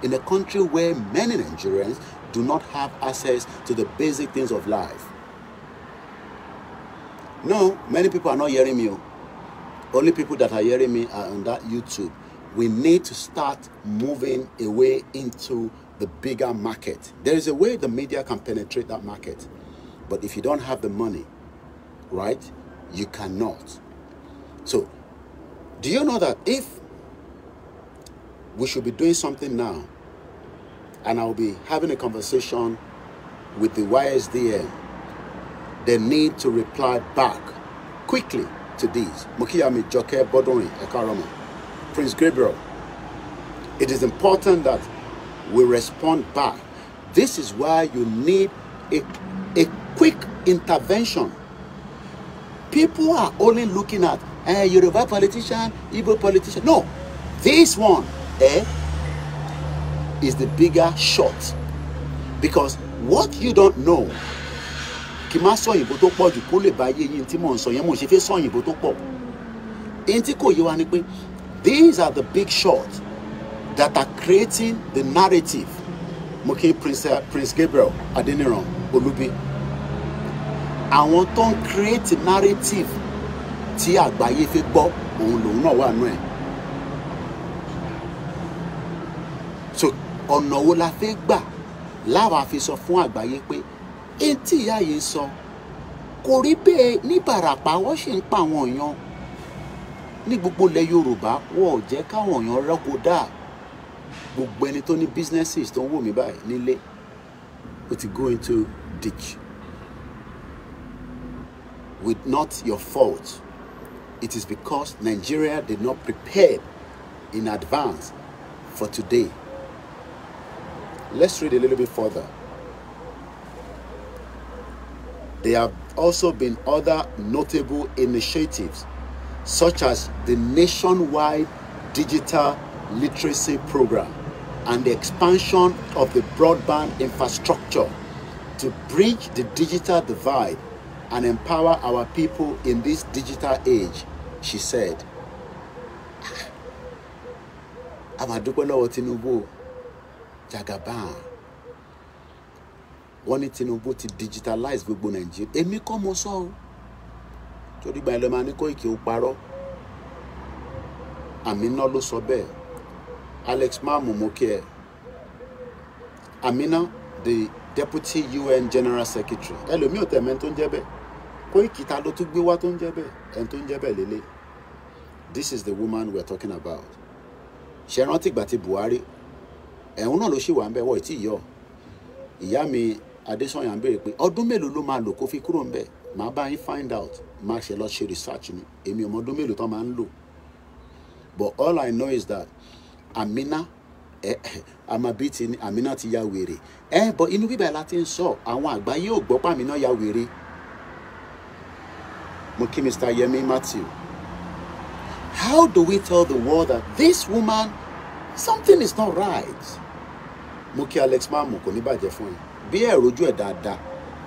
In a country where many Nigerians do not have access to the basic things of life. No, many people are not hearing me. Only people that are hearing me are on that YouTube. We need to start moving away into the bigger market. There is a way the media can penetrate that market. But if you don't have the money, right, you cannot. So, do you know that if we should be doing something now, and I'll be having a conversation with the YSDM, they need to reply back quickly to these. Mukiyami Joke Bodori Ekarama, Prince Gabriel. It is important that we respond back. This is why you need a quick intervention. People are only looking at Yoruba politician, Igbo politician. No, this one is the bigger shot. Because what you don't know, these are the big shots that are creating the narrative. Prince Gabriel Adeniran Olubi. Àwọn tó ń create narrative tí àgbáyé fi gbọ́ òun lòun náà wà nú ẹ̀. So ọ̀nà wo la fẹ́ gbà láwa fi sọ fún àgbáyé pé ẹni tí ìyá yìí sọ kò rí bẹ́ẹ̀ ní Ìbàràpá wọ́n ṣì ń pa àwọn èèyàn ní gbogbo ilẹ̀ Yorùbá wọ́n ò jẹ́ káwọn èèyàn rọ́kò dáa. Gbogbo ẹni tó ní businesses tó ń wò mí báyìí nílé ó ti go into ditch. With not your fault. It is because Nigeria did not prepare in advance for today. Let's read a little bit further. There have also been other notable initiatives, such as the nationwide digital literacy program and the expansion of the broadband infrastructure to bridge the digital divide and empower our people in this digital age, she said. Amadukwelo Tinubu Jagaban. Wọ́n ní Tinubu ti digitalize gbogbo Nigeria. Èmi kọ́ mo sọ o. Torí gba ẹlẹ́mà ní Koiki ó parọ́. Amina ló sọ bẹ́ẹ̀. Alex Mamu mo kí ẹ. Amina, the Deputy UN General Secretary. Ẹlòmíì ò tẹ̀ mẹ́ni tó ń jẹ́ bẹ́ẹ̀. Koiki ta ló tún gbé wá tó ń jẹ́ bẹ́ẹ̀. Ẹni tó ń jẹ́ bẹ́ẹ̀ lélẹ̀. This is the woman we are talking about. Ṣé rántí ìgbà tí Buhari ẹ̀hún náà ló ṣì wà ń bẹ̀ wọ̀ tí yọ. Ìyá mi Adésanya ń béèrè pé ọdún mélòó ló máa lò kó fi kúrò ń bẹ̀. Màá bá yín find out. Màá ṣe lọ ṣe research ni. Èmi ọmọ ọdún mélòó tán máa ń lò. But all I know is that Amina Amabiti ni Amina ti ya wèrè. But inú bíbẹ̀ la ti ń sọ àwọn àgbáyé ò gbọ́ pé Amina ya wèrè. Mo kí Mr. Yemi Matthew. How do we tell the world that this woman, something is not right? Mo kí Alex Mamu kò ní bàjẹ́ fún yín. Bí ẹ rojú ẹ̀ dáadáa,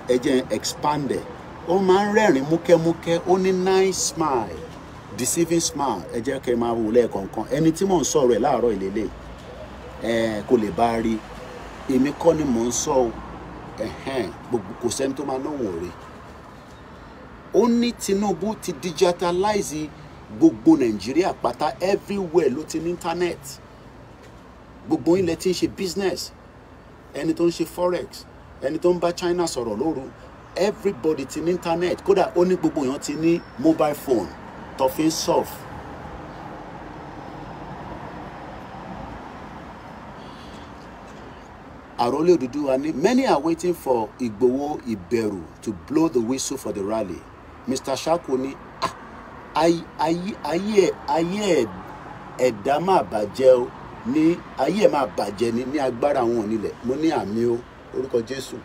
ẹ jẹ́ expanded. Ó máa ń rẹ́rìn múkẹ́múkẹ́, ó ní nice smile, deceiving smile. Ẹ jẹ́ kẹ́ máa wò lẹ́ẹ̀kọ̀ọ̀kan. Ẹni tí mò ń sọ̀rọ̀ ẹ̀ láàárọ̀ ìlélẹ̀. Kò lè bá rí. Èmi kọ́ ni mò ń sọ o. Gbogbo kò sẹ́ni tó máa náwó rí. Ó ní Tinubu ti digitalize gbogbo Nàìjíríà pátá, everywhere ló ti ní internet. Gbogbo ilẹ̀ tí ń ṣe business, ẹni tó ń ṣe forex, ẹni tó ń bá China sọ̀rọ̀ lóru, everybody ti ní internet. Kódà ó ní gbogbo èèyàn ti ní mobile phone tó fi ń surf. Àròlé Odùduwà ní many are waiting for Igboho Ìbẹ̀rù to blow the whistle for the rally. Mr. Shako ní ayé ẹ̀dá máa bàjẹ́ o, ní ayé ẹ̀ máa bàjẹ́ ní agbára àwọn onílẹ̀. Mo ní àmì o, orúkọ Jésù.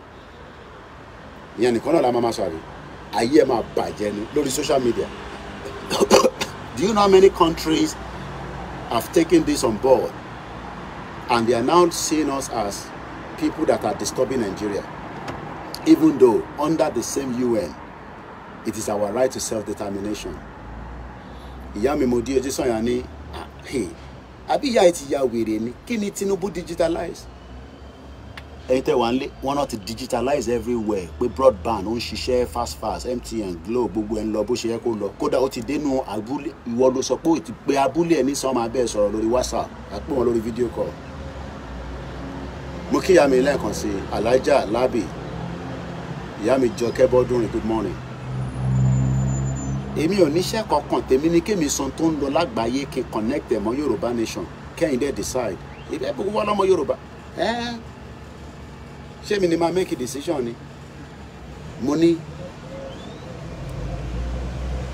Ìyẹn nìkan náà la máa sọ àrí. Ayé ẹ̀ máa bàjẹ́ ní lórí social media. Do you know how many countries have taken this on board and they are now seeing us as people that are disturbing Nigeria, even though under the same UN it is our right to self-determination. Ìyá mi mo di ojú sọ̀yà ní àbí ìyá ẹ ti ya wèrè ni kí ni Tinubu digitalize? Ẹ̀yin tẹ́ wà ń lé wọn náà ti digitalize everywhere pé broadband ó ń ṣiṣẹ́ fast MTN Glo gbogbo ẹ̀ ń lọ bó ṣe yẹ kó lọ. Kódà ó ti dénú abúlé, ìwọ ló sọ pé ó ti pé abúlé ẹ̀ ní sọ máa bẹ́ẹ̀ sọ̀rọ̀ lórí WhatsApp àpò wọn lórí video call. Mo kí ìyá mi lẹ́ẹ̀kan sí Alájà Lábì, ìyá mi Jọkẹ́ Bọ́dúnrin, good morning. Èmi ò níṣẹ́ kankan, tèmi ní kémi san tó ń lọ lágbàáyé kí n connect ẹ̀ mọ́ Yorùbá nation kẹ́yìn dẹ́ decide. Ibẹ̀ gbogbo wa lọ́mọ Yorùbá. Ṣé mi ni máa make a decision ni? Mo ní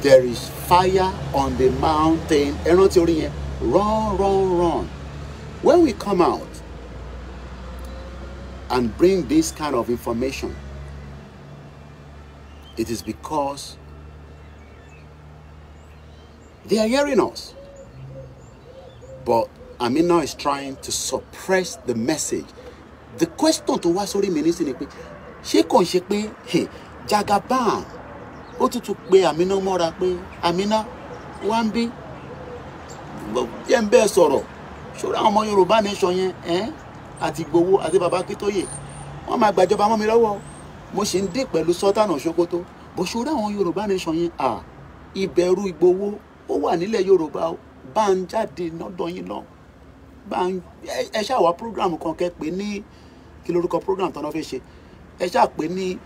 there is fire on the mountain. Ẹ rántí orí yẹn, run run run. When we come out and bring this kind of information, it is because they are hearing us. But Amina is trying to suppress the message. The question to wá sórí mi nísìnyí pé ṣé kò ń ṣe pé Jagaban ó tún pé Amina mọ́ra pé Amina wá ń bí jẹ́ ń bẹ́ẹ̀ sọ̀rọ̀ ṣòro àwọn ọmọ Yorùbá nation yẹn àti Igboho àti bàbá Akíntóyè wọ́n máa gbàjọba mọ́ mi lọ́wọ́. Mo ṣì ń dé pẹ̀lú Sultan Sokoto bó ṣòro àwọn Yorùbá nation yẹn ìbẹ̀rù Igboho ó wà nílẹ̀ Yorùbá o. Bá ń jáde lọ́dọ̀ yín lọ bá ń ẹ ṣáà wá program kan kẹ́ pé ní kí lórúkọ program tọ́nà fẹ́ ṣe ẹ ṣáà pé ní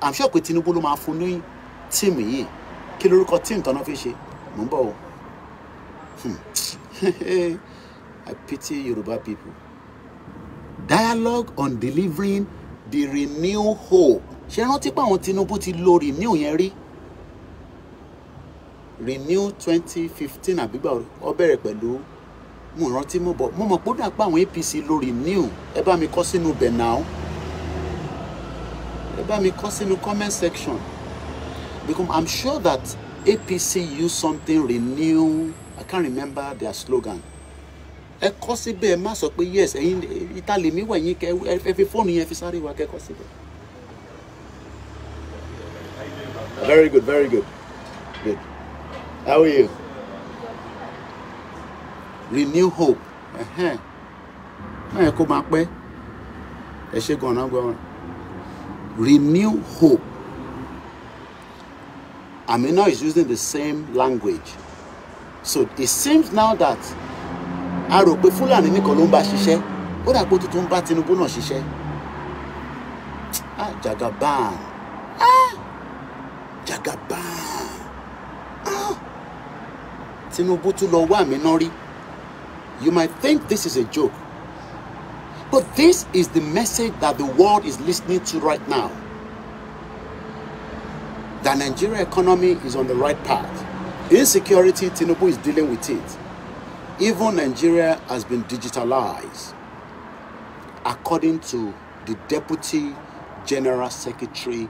I'm sure pé Tinubu ló máa fún ní tíìmù yìí kí lórúkọ tíìmù tọ́nà fẹ́ ṣe mò ń bọ̀ o. I pity Yoruba people. Dialogue on delivering the renew hope. Ṣé rántí pé àwọn Tinubu ti lo renew yẹn rí? Renew 2015 àbígbà ó bẹ̀rẹ̀ pẹ̀lú mo rántí mo mọ̀ pé ó dà pé àwọn APC lo renew. Ẹ bá mi kọ sínú bẹ̀ now. Ẹ bá mi kọ sínú comment section. Because I'm sure that APC use something renew. I can't remember their slogan. Ẹ kọ síbẹ̀ ẹ má sọ pé yes ẹ̀yin ìtàlẹ̀ mi wẹ̀yìn kẹ ẹ fi fóònù yẹn fi sáré wa kẹ́kọ̀ọ́ síbẹ̀. Very good, very good. Good. How are you? Renew hope. Ẹ kó máa pẹ́. Ẹ ṣe gan-an gbọ́n. Renew hope. Amina is using the same language. So it seems now that a rò pé Fúlàní nìkan ló ń bá ṣiṣẹ́. Ó dà pé tuntun ń bá Tinubu náà ṣiṣẹ́. Jagaban. Jagaban. Tinubu tún lọ wá Amina rí. You might think this is a joke, but this is the message that the world is listening to right now. The Nigerian economy is on the right path. Insecurity, Tinubu is dealing with it. Even Nigeria has been digitalized, according to the Deputy General Secretary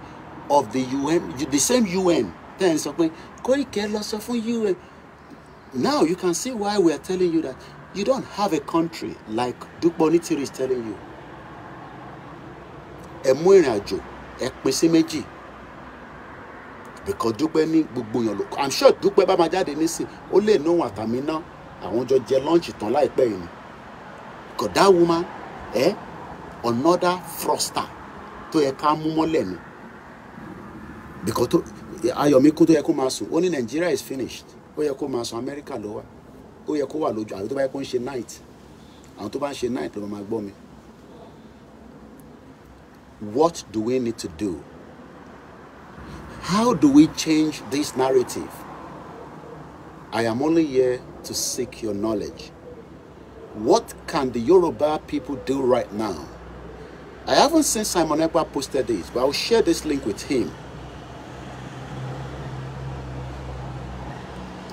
of the UN, the same UN. Then something, Koiki lost of UN. Now you can see why we are telling you that you don't have a country like Dukbonitiri is telling you. Because I'm sure Dupe Bamajade Nisi only know what Amina. I want to just launch it on like paying. Because that woman, another froster to a Kamumolemi. Because Ayomi Koto Yakumasu, only Nigeria is finished. Oyakumasu, America lower. Oyakuwa Loja, I don't buy she night. I don't buy she night, Magbomi. What do we need to do? How do we change this narrative? I am only here to seek your knowledge. What can the Yoruba people do right now? I haven't seen Simon Ekpa posted this, but I'll share this link with him.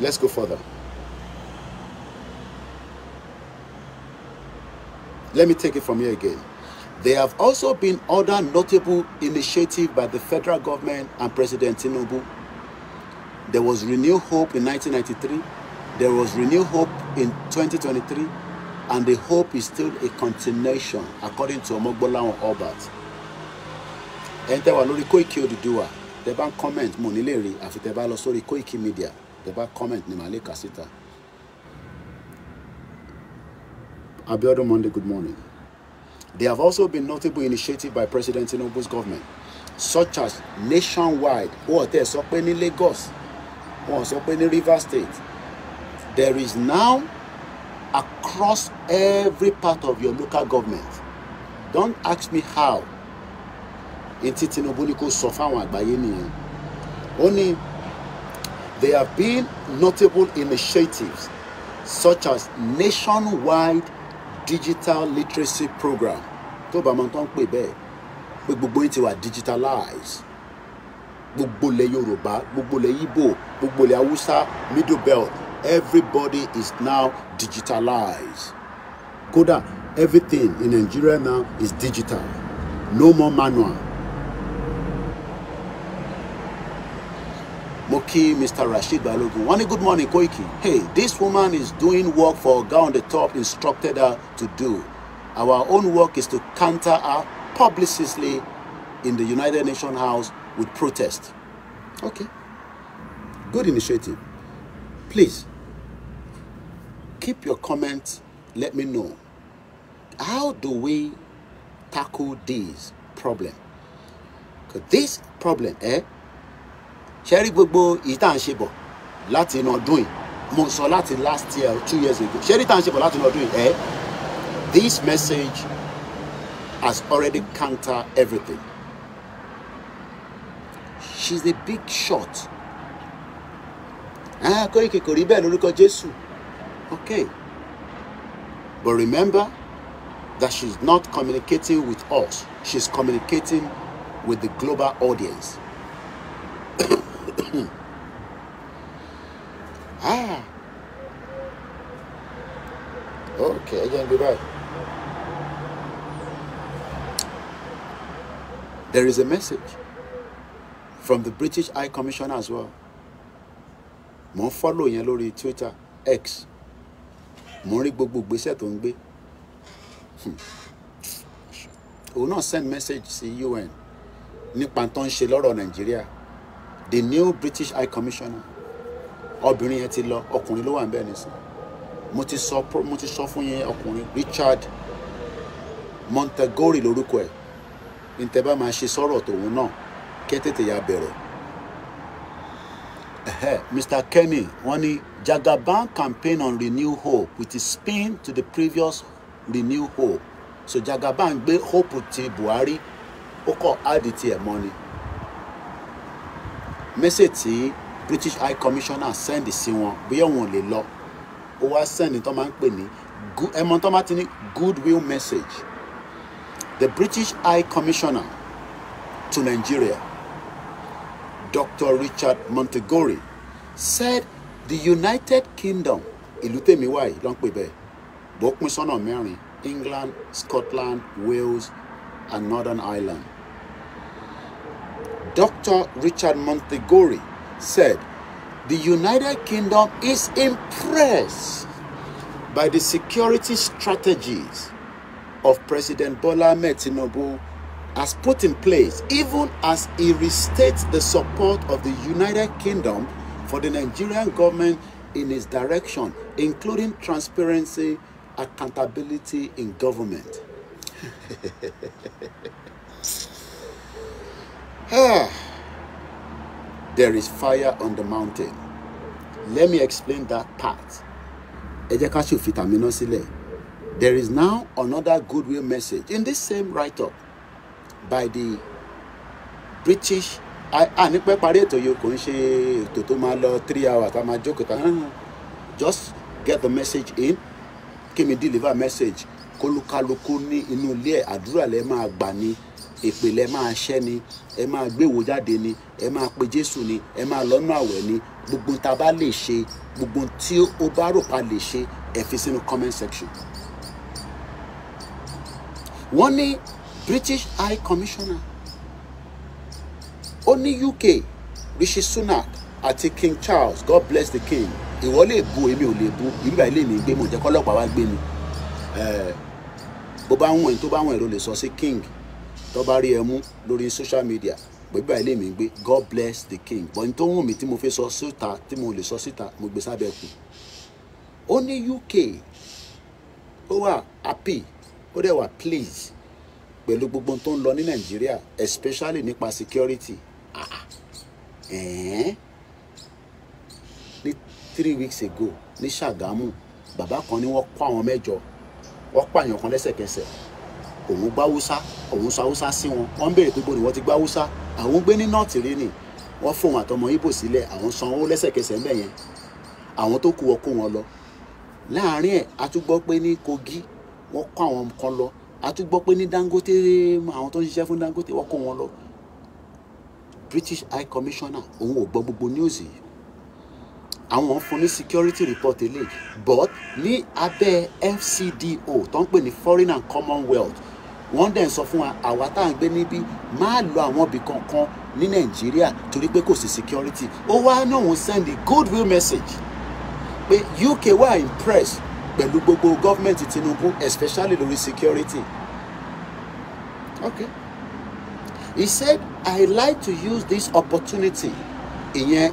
Let's go further. Let me take it from here again. There have also been other notable initiatives by the federal government and President Tinubu. There was renewed hope in 1993. There was renewed hope in 2023. And the hope is still a continuation, according to Omogbola and Albert. Enter Walori Koiki Odudua. The bank comment Monileri after the sorry KOIKIMEDIA. The bank comment Nimale Kasita. Abiodun Monday, good morning. There have also been notable initiatives by President Tinubu's government, such as nationwide, or there's up in Lagos, or up in River State. There is now across every part of your local government. Don't ask me how. Only there have been notable initiatives such as nationwide digital literacy program. Digitalized. Yoruba, Igbo, Hausa, Middle Belt. Everybody is now digitalized. Koda, everything in Nigeria now is digital. No more manual. Moki, Mr. Rashid Balogun. One good morning, Koiki. Hey, this woman is doing work for a guy on the top instructed her to do. Our own work is to counter her publicly in the United Nations House with protest. Okay. Good initiative. Please, keep your comments. Let me know. How do we tackle this problem? Because this problem, Sherry Bobo is tangible. Latin or doing. Monso Latin last year, 2 years ago. Sherry tangible Latin or doing, This message has already countered everything. She's a big shot. Okay. But remember that she's not communicating with us. She's communicating with the global audience. Okay, again, be right. There is a message from the British High Commissioner as well. Mo follow yen lórí Twitter X. Mo rí gbogbo gbèsè tó ń gbé. Will not send message to UN. Nípa tó ń ṣe lọ́rọ̀ Nigeria. The new British High Commissioner. Obìnrin yẹn ti lọ, ọkùnrin ló wà ńbẹ̀ nísìn. Mo ti sọ fún yín ọkùnrin Richard Montegori lórúkọ ẹ̀. Ntẹ́ máa ṣe sọ̀rọ̀ tòun náà kẹ́ tètè ya bẹ̀rẹ̀. Mr. Kenny, one Jagaban campaign on Renew Hope with a spin to the previous Renew Hope. So Jagaban gbé hope ti Buhari ó kọ add tiẹ̀ mọ́ ni. Message tí British High Commissioner send sí wọn bóyá wọn lè lọ, ó wá send tó máa ń pè ní ẹmọ tó máa ti ní goodwill message. The British High Commissioner to Nigeria, Dr. Richard Montegori, said the United Kingdom, ìlú tèmi wà yìí ló ń pè bẹ́ẹ̀, bó pín sọ́nà mẹ́rin, England, Scotland, Wales, and Northern Ireland. Dr. Richard Montegori said the United Kingdom is impressed by the security strategies of President Bola Ahmed Tinubu has put in place, even as he restates the support of the United Kingdom for the Nigerian government in its direction, including transparency, accountability in government. There is fire on the mountain. Let me explain that part. There is now another goodwill message in this same write-up by the British. Just get the message in. Can me deliver a message? Kolukaluku ni inu ile àdúrà lẹ máa gbà ni, èpè lẹ máa ṣẹ́ ni, ẹ máa gbé wo jáde ni, ẹ máa pe Jésù ni, ẹ máa lọ́nà àwẹ̀ ni, gbogbo tá bá lè ṣe, gbogbo tí ó bá rò pa lè ṣe, ẹ fi sínú comment section. Wọ́n ní British High Commissioner, ó ní UK, Rishi Sunak àti King Charles, God bless the King. Ìwọ lè bu, èmi ò lè bu, ìbí ilé mi gbé mo jẹ́ kọ́lọ́pàá wá gbé ni. Bó bá wọ̀n tó bá wọ̀n ló lè sọ sí King tó bá rí ẹ mú lórí social media, bíbá ilé mi gbé, God bless the King. But ní tó wùn mí tí mo fẹ́ sọ síta, tí mo lè sọ síta, mo gbé sábẹ́ kù. Ó ní UK, ó wà happy, ó dẹ̀ wà pleased pẹ̀lú gbogbo tó ń lọ ní Nigeria, especially nípa security. Ní 3 weeks ago ní Ṣàgámù, bàbá kan ní wọ́n kó àwọn mẹ́jọ, wọ́n pààyàn kan lẹ́sẹ̀kẹsẹ̀. Òun gbá Hausa, òun sọ Hausa sí wọn. Wọ́n béèrè pé bó ni wọ́n ti gbá Hausa. Àwọn gbé ní North rí ni. Wọ́n fún wọn àtọmọ Ìgbò sílẹ̀, àwọn sanwó lẹ́sẹ̀kẹsẹ̀ ńbẹ̀ yẹn. Àwọn tó kù wọ́n kó wọn lọ. Láàárín ẹ̀ a tún gbọ́ pé ní Kogi wọ́n kó àwọn kan lọ. A tún gbọ́ pé ní Dangote, àwọn tó ń ṣiṣẹ́ fún Dangote wọ́n kó wọn lọ. British High Commissioner òun ò gbọ́ gbogbo news yìí. Àwọn fún ní security report eléyìí, but ní abẹ́ FCDO tó ń pè ní Foreign and Commonwealth, wọ́n dẹ̀ ń sọ fún wa àwa tá à ń gbé níbí máa lo àwọn ibì kankan ní Nàìjíríà torí pé kò sí security. Ó wá náà wọ́n send a goodwill message pé UK wà impressed pẹ̀lú gbogbo government Tinubu, especially lórí security. Okay. He said, I like to use this opportunity. Ìyẹn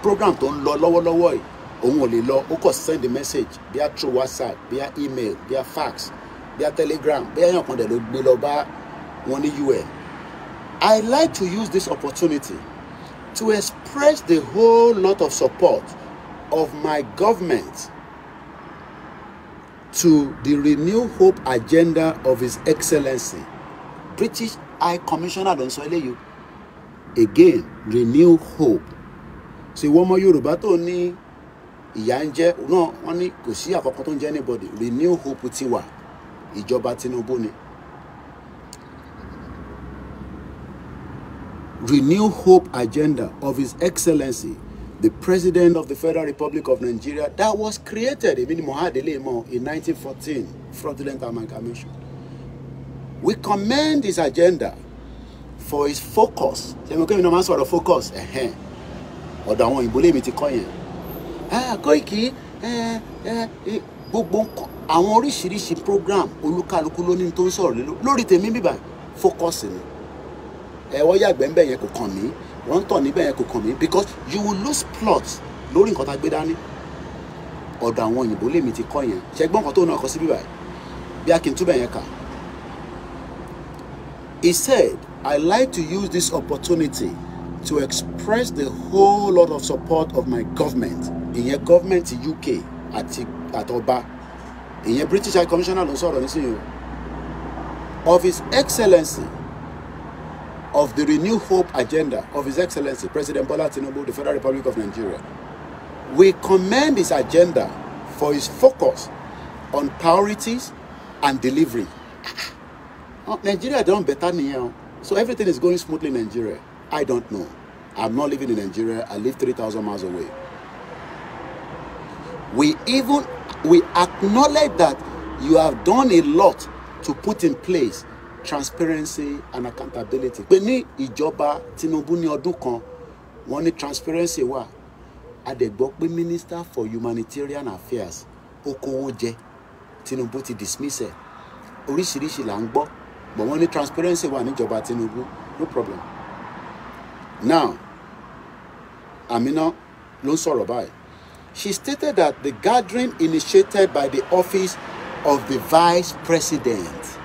program tó ń lọ lọ́wọ́lọ́wọ́ yìí, òun ò lè lọ, ó kàn send a message via through WhatsApp, via email, via fax, via Telegram, via yàn kan dẹ̀ ló gbé lọ bá wọn ní UN. I like to use this opportunity to express the whole lot of support of my government to the Renew Hope agenda of His Excellency British High Commissioner ló ń sọ eléyìí. Again, Renew Hope. Ṣé wọ́n mọ Yorùbá tó ní ìyà ń jẹ náà, wọ́n ní kò sí àkọ́kọ́ tó ń jẹ́ anybody. Renew Hope ti wà, ìjọba Tinubu ni. Renew Hope agenda of His Excellency the President of the Federal Republic of Nigeria that was created in 1914, fraudulent amalgamation. We commend his agenda for his focus. Focus. Ọ̀dọ̀ àwọn ìbò lèmi ti kọ́ yẹn. Koiki, gbogbo àwọn oríṣiríṣi program olúkálukú ló ní tó ń sọ̀rọ̀ lórí tèmi bíbá focus ni. Wọ́n yàgbẹ́ ńbẹ̀ yẹn kò kàn mí, wọ́n ń tọ̀ níbẹ̀ yẹn kò kàn mí, because you will lose plot lórí nǹkan tá a gbé dání. Ọ̀dọ̀ àwọn òyìnbó lèmi ti kọ́ yẹn. Ṣẹ́gbọ́n kan tó náà kọ sí bíbá bí a kì í túbẹ̀ yẹn kà. He said, I like to use this opportunity to express the whole lot of support of my government. Ìyẹn government UK àti àtọba. Ìyẹn British High Commissioner ló sọ̀rọ̀ nísìnyí. Of His Excellency of the Renew Hope agenda of His Excellency, President Bola Tinubu, the Federal Republic of Nigeria. We commend his agenda for his focus on priorities and delivery. Nigeria done better now, so everything is going smoothly in Nigeria. I don't know. I'm not living in Nigeria. I live 3,000 miles away. We acknowledge that you have done a lot to put in place transparency and accountability. Pé ní ìjọba Tinubu ní ọdún kan, wọ́n ní transparency wà. Adẹ̀gbọ́ pé Minister for Humanitarian Affairs ó kówó jẹ, Tinubu ti dismiss ẹ̀. Oríṣiríṣi là ń gbọ́, but wọ́n ní transparency wà níjọba Tinubu, no problem. Now, Amina ló ń sọ̀rọ̀ báyìí. She stated that the gathering initiated by the office of the Vice President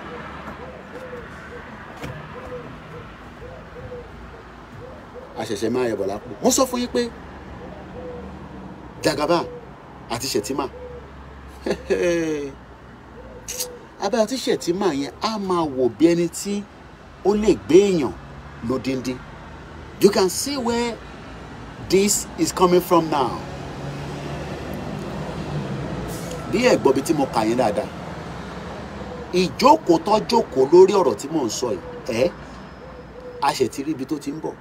àṣẹ̀ṣẹ̀ máa yẹ bọ̀lá pọ̀. Mo sọ fún yín pé Jagaba àti Shettima abẹ́ àti Shettima yẹn á máa wò bí ẹni tí ó lè gbé èèyàn lódindi. You can see where this is coming from now. Bí ẹ̀gbọ́n bí tí mo kà yín dáadáa, ìjókòó tó jókòó lórí ọ̀rọ̀ tí mò ń sọ yìí, a ṣẹ̀ ti rí ibi tó ti ń bọ̀.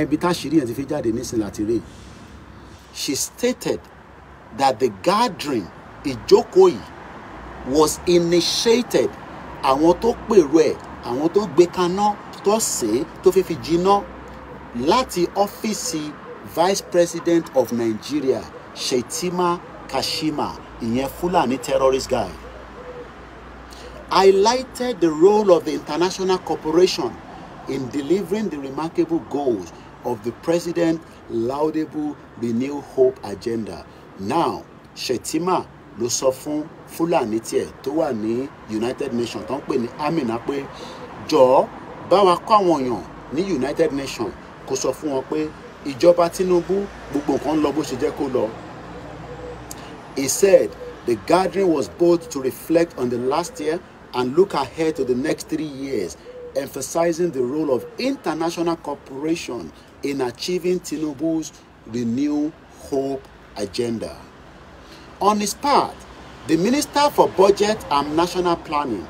Ibi táṣìírí yẹn ti fi jáde nísìnyí láti rí. She stated that the gathering, ìjókòó yìí, was initiated. Àwọn tó pèrò ẹ̀, àwọn tó gbé kaná, tó sè, tó fi jiná láti ọ́fíìsì Vice President of Nigeria, Shettima Kashima, ìyẹn Fulani terrorist guy. Highlighted the role of the international cooperation in delivering the remarkable goals of the President's laudable Renew Hope agenda. Now, Shettima ló sọ fún Fulani tiẹ̀ tó wà ní United Nations tó ń pè ní Amina pé jọ̀ọ́ bá wa kọ́ àwọn èèyàn ní United Nations kó sọ fún wọn pé ìjọba Tinubu gbogbo nǹkan lọ bó ṣe jẹ́ kó lọ. He said the gathering was both to reflect on the last year and look ahead to the next 3 years, emphasizing the role of international cooperation in achieving Tinubu's Renew Hope agenda. On his part, the Minister for Budget and National Planning,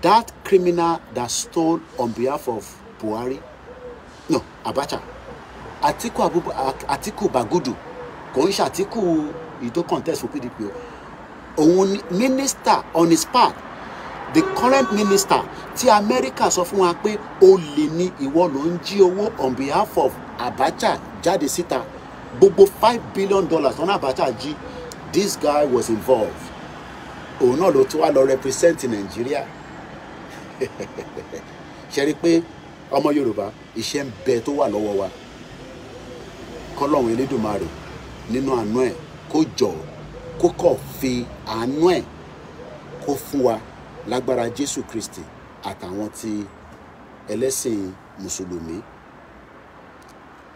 that criminal that stole on behalf of Abacha, Atiku Bagudu, kò ń ṣe Atiku ìtó contest for PDP. Minister on his part, the current minister tí America sọ fún wa pé ó lè ní ìwọ ló ń jí owó on behalf of Abacha jáde síta gbogbo $5 billion on Abacha jí, this guy was involved. Òun náà ló tún wá lọ represent Nigeria. Ṣé rí pé ọmọ Yorùbá iṣẹ́ ń bẹ tó wà lọ́wọ́ wa. Kọ́lọ́run Elédùmarè nínú àánú ẹ̀ kó jọ kó kọ̀ fi àánú ẹ̀ kó fún wa lágbára Jésù Kristi àtàwọn tí ẹlẹ́sìn Mùsùlùmí.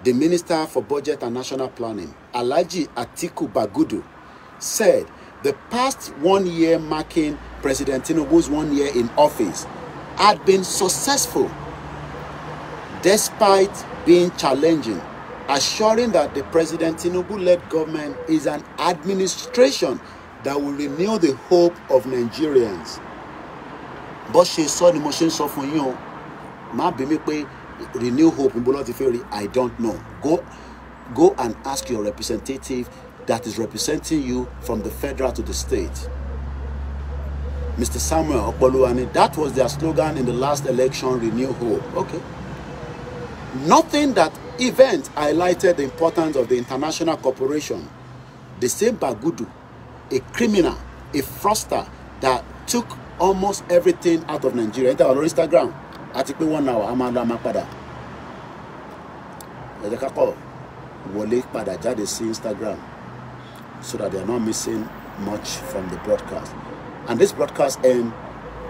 The Minister for Budget and National Planning, Alhaji Atiku Bagudu, said the past 1 year marking President Tinubu's 1 year in office had been successful despite being challenging, assuring that the President Tinubu-led government is an administration that will renew the hope of Nigerians. But she saw the motion so for you. Ma bi mi pe renew hope in Bola Tiferi. I don't know. Go and ask your representative that is representing you from the federal to the state. Mr. Samuel Okpoluwani, that was their slogan in the last election, Renew Hope. Okay. Nothing that event highlighted the importance of the international cooperation. The same Bagudu, a criminal, a fraudster that took almost everything out of Nigeria. Enter on Instagram. I think 1 hour. Amanda Mapada. Wole pada jade see Instagram so that they are not missing much from the broadcast. And this broadcast ends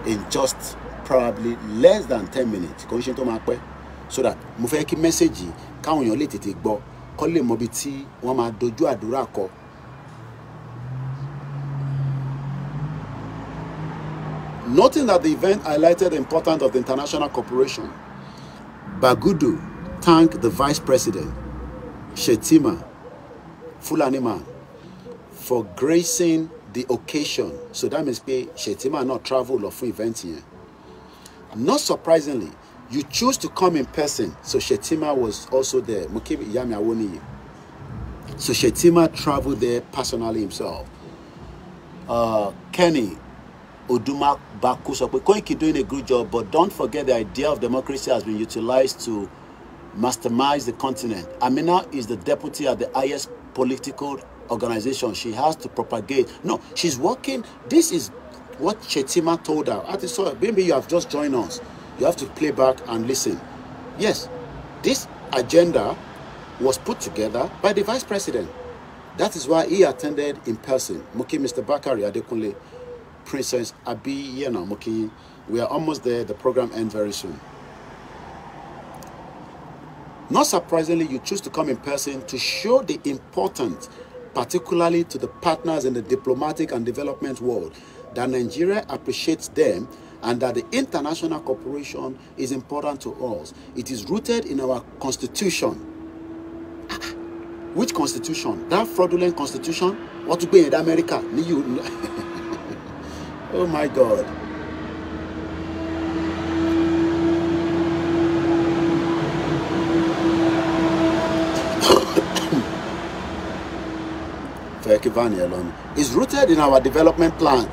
in just probably less than 10 minutes. So that mo fẹ́ kí message káwọn èèyàn lè tètè gbọ́ kó lè mọ bí tí wọ́n máa dojú àdúrà kọ. Noting that the event highlighted the importance of the international cooperation, Bagudu thanked the Vice President, Shetima Fulani man, for gracing the occasion. So that means Shetima not travel or for events here. Not surprisingly, you choose to come in person. So Shetima was also there. So Shetima traveled there personally himself. Kenny Oduma Baku said, Koiki doing a good job, but don't forget the idea of democracy has been utilized to mastermize the continent. Amina is the deputy at the highest political organization. She has to propagate. No, she's working. This is what Shetima told her. Maybe you have just joined us. You have to play back and listen. Yes, this agenda was put together by the Vice President. That is why he attended in person. Mr. Bakari Adekunle, Princess Abi, we are almost there. The program ends very soon. Not surprisingly, you choose to come in person to show the importance, particularly to the partners in the diplomatic and development world, that Nigeria appreciates them and that the international cooperation is important to us. It is rooted in our constitution. Which constitution? That fraudulent constitution? What to be in America? Oh my God. Is rooted in our development plan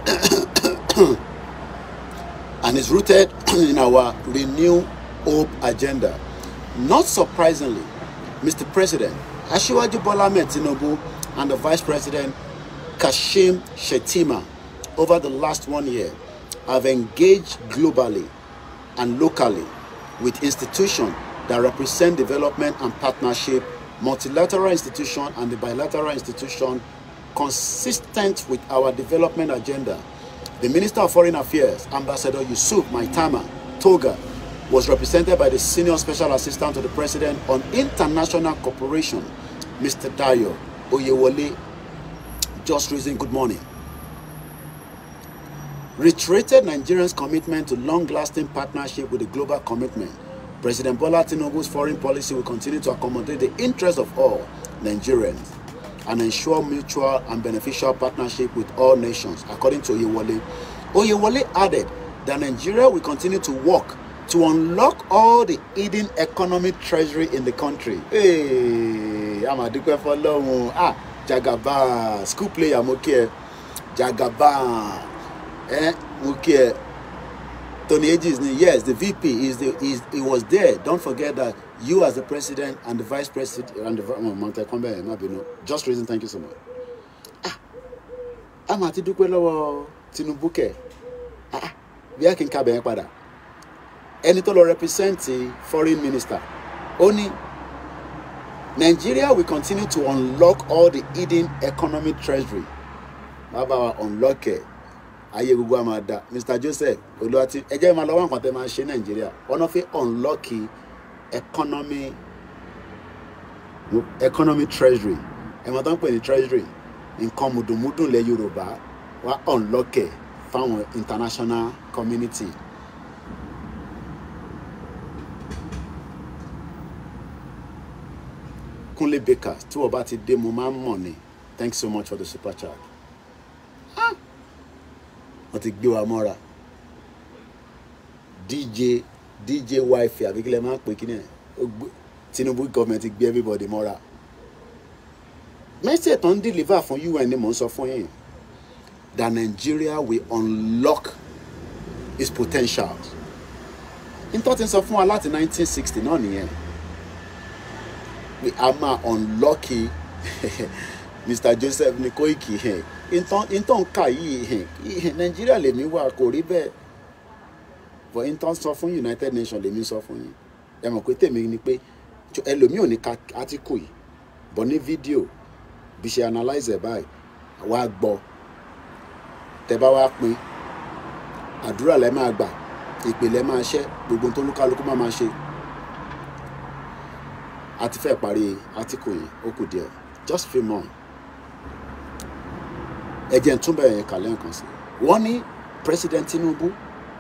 and is rooted in our Renew Hope agenda. Not surprisingly, Mr. President, Asiwaju Bola Ahmed Tinubu and the Vice President Kashim Shettima over the last 1 year have engaged globally and locally with institutions that represent development and partnership, multilateral institution and the bilateral institution consistent with our development agenda. The Minister of Foreign Affairs, Ambassador Yusuf Maitama Toga, was represented by the Senior Special Assistant to the President on International Cooperation, Mr. Dayo Oyewole. Just reason, good morning. Reiterated Nigerians' commitment to long-lasting partnership with the global commitment. President Bola Tinubu's foreign policy will continue to accommodate the interests of all Nigerians and ensure mutual and beneficial partnership with all nations, according to Oyewole. Oyewole added that Nigeria will continue to work to unlock all the hidden economic treasury in the country. Hey, I'm a declare for long. Jagaba, school player, Mokie. Jagaba, Mokie. Tony Ages, yes, the VP he was there. Don't forget that you as the president and the vice president and the just reason. Thank you so much. I'm at Tinubu Tinubu. We are king Kabe Pada. Any to represent the foreign minister. Only Nigeria will continue to unlock all the hidden economic treasury. Baba unlock it. Mr. Joseph, Nigeria. One of it unlucky economic treasury. And we don't put the treasury in Komudumudu le Yoruba. We unlucky from international community. Kunle Bakers, 2 about it, de money. Thanks so much for the super chat. Amora. DJ wife avec les mains Tinubu government give everybody mora. Mais c'est on deliver from you and the months of him that Nigeria will unlock its potentials. In thoughts of a lot in 1960, not here. We are unlucky. Mr. Joseph Koiki. Inton Kai Nigeria le mi wa ko ri be. For inton sọ fún United Nations le mi sọ fún yín. Ẹ mọ̀ pé tèmi ni pé ẹlòmí ò ní ka article yìí. But ní video bí ṣe analyze ẹ báyìí wá gbọ́. Tẹ́ bá wá pín àdúrà lẹ máa gbà, ìpè lẹ máa ṣe, gbogbo tó lúkálùkù máa ṣe. A ti fẹ́ parí article yìí, ó kù díẹ̀. Just few more. Again, President Tinubu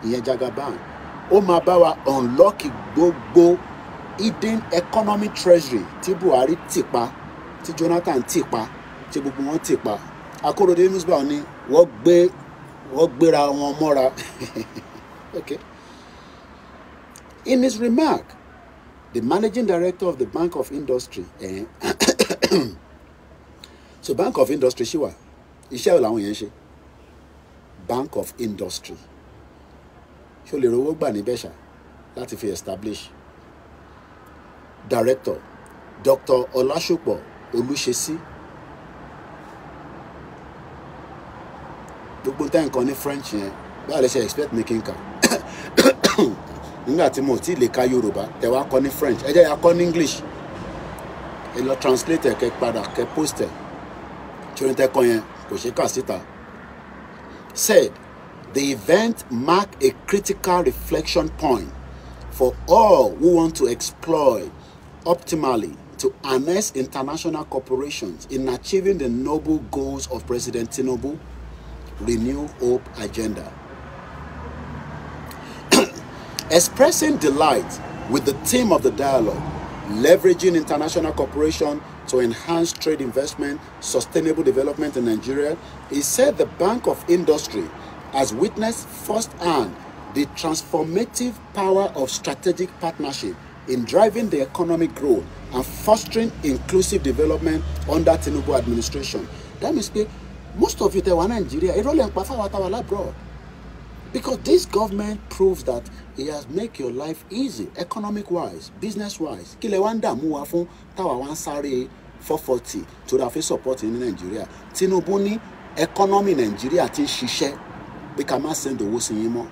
ìyẹn Jagaban, ó máa bá wa unlock gbogbo hidden economic treasury tí Buhari tì pa, tí Jonathan tì pa, tí gbogbo wọn tì pa. Akorede Musbah ní wọ́n gbéra wọn mọ́ra. Okay. In his remark, the managing director of the Bank of Industry, so Bank of Industry ṣì wà, iṣẹ́ ò làwọn yẹn ṣe. Bank of Industry ṣó lè rówó gbà níbẹ̀ ṣá láti fi establish. Director Dr. Ọlásùpọ̀ Olúṣesí, gbogbo tá nǹkan ní French yẹn báwo lè ṣe expect me kí n kà nígbà tí mo ti lè ka Yorùbá tẹ wá kọ́ ní French, ẹ jẹ́ ya kọ́ ní English, ẹ lọ translate ẹ kẹ padà kẹ post ẹ tí orin tẹ kọ yẹn kò ṣe kà síta. Said the event marked a critical reflection point for all who want to exploit optimally to harness international corporations in achieving the noble goals of President Tinubu Renew Hope agenda. Expressing delight with the theme of the dialogue, leveraging international cooperation to enhance trade investment, sustainable development in Nigeria, he said the Bank of Industry has witnessed firsthand the transformative power of strategic partnership in driving the economic growth and fostering inclusive development under Tinubu administration. That means most of you that were in Nigeria, it only abroad. Because this government proves that it has made your life easy, economic-wise, business-wise. Kile wanda muwa fun tawa wan sare 440 to the face support in Nigeria. Tinubu ni economy Nigeria ti ṣiṣẹ́ bí ká má send owó sí yín mọ́.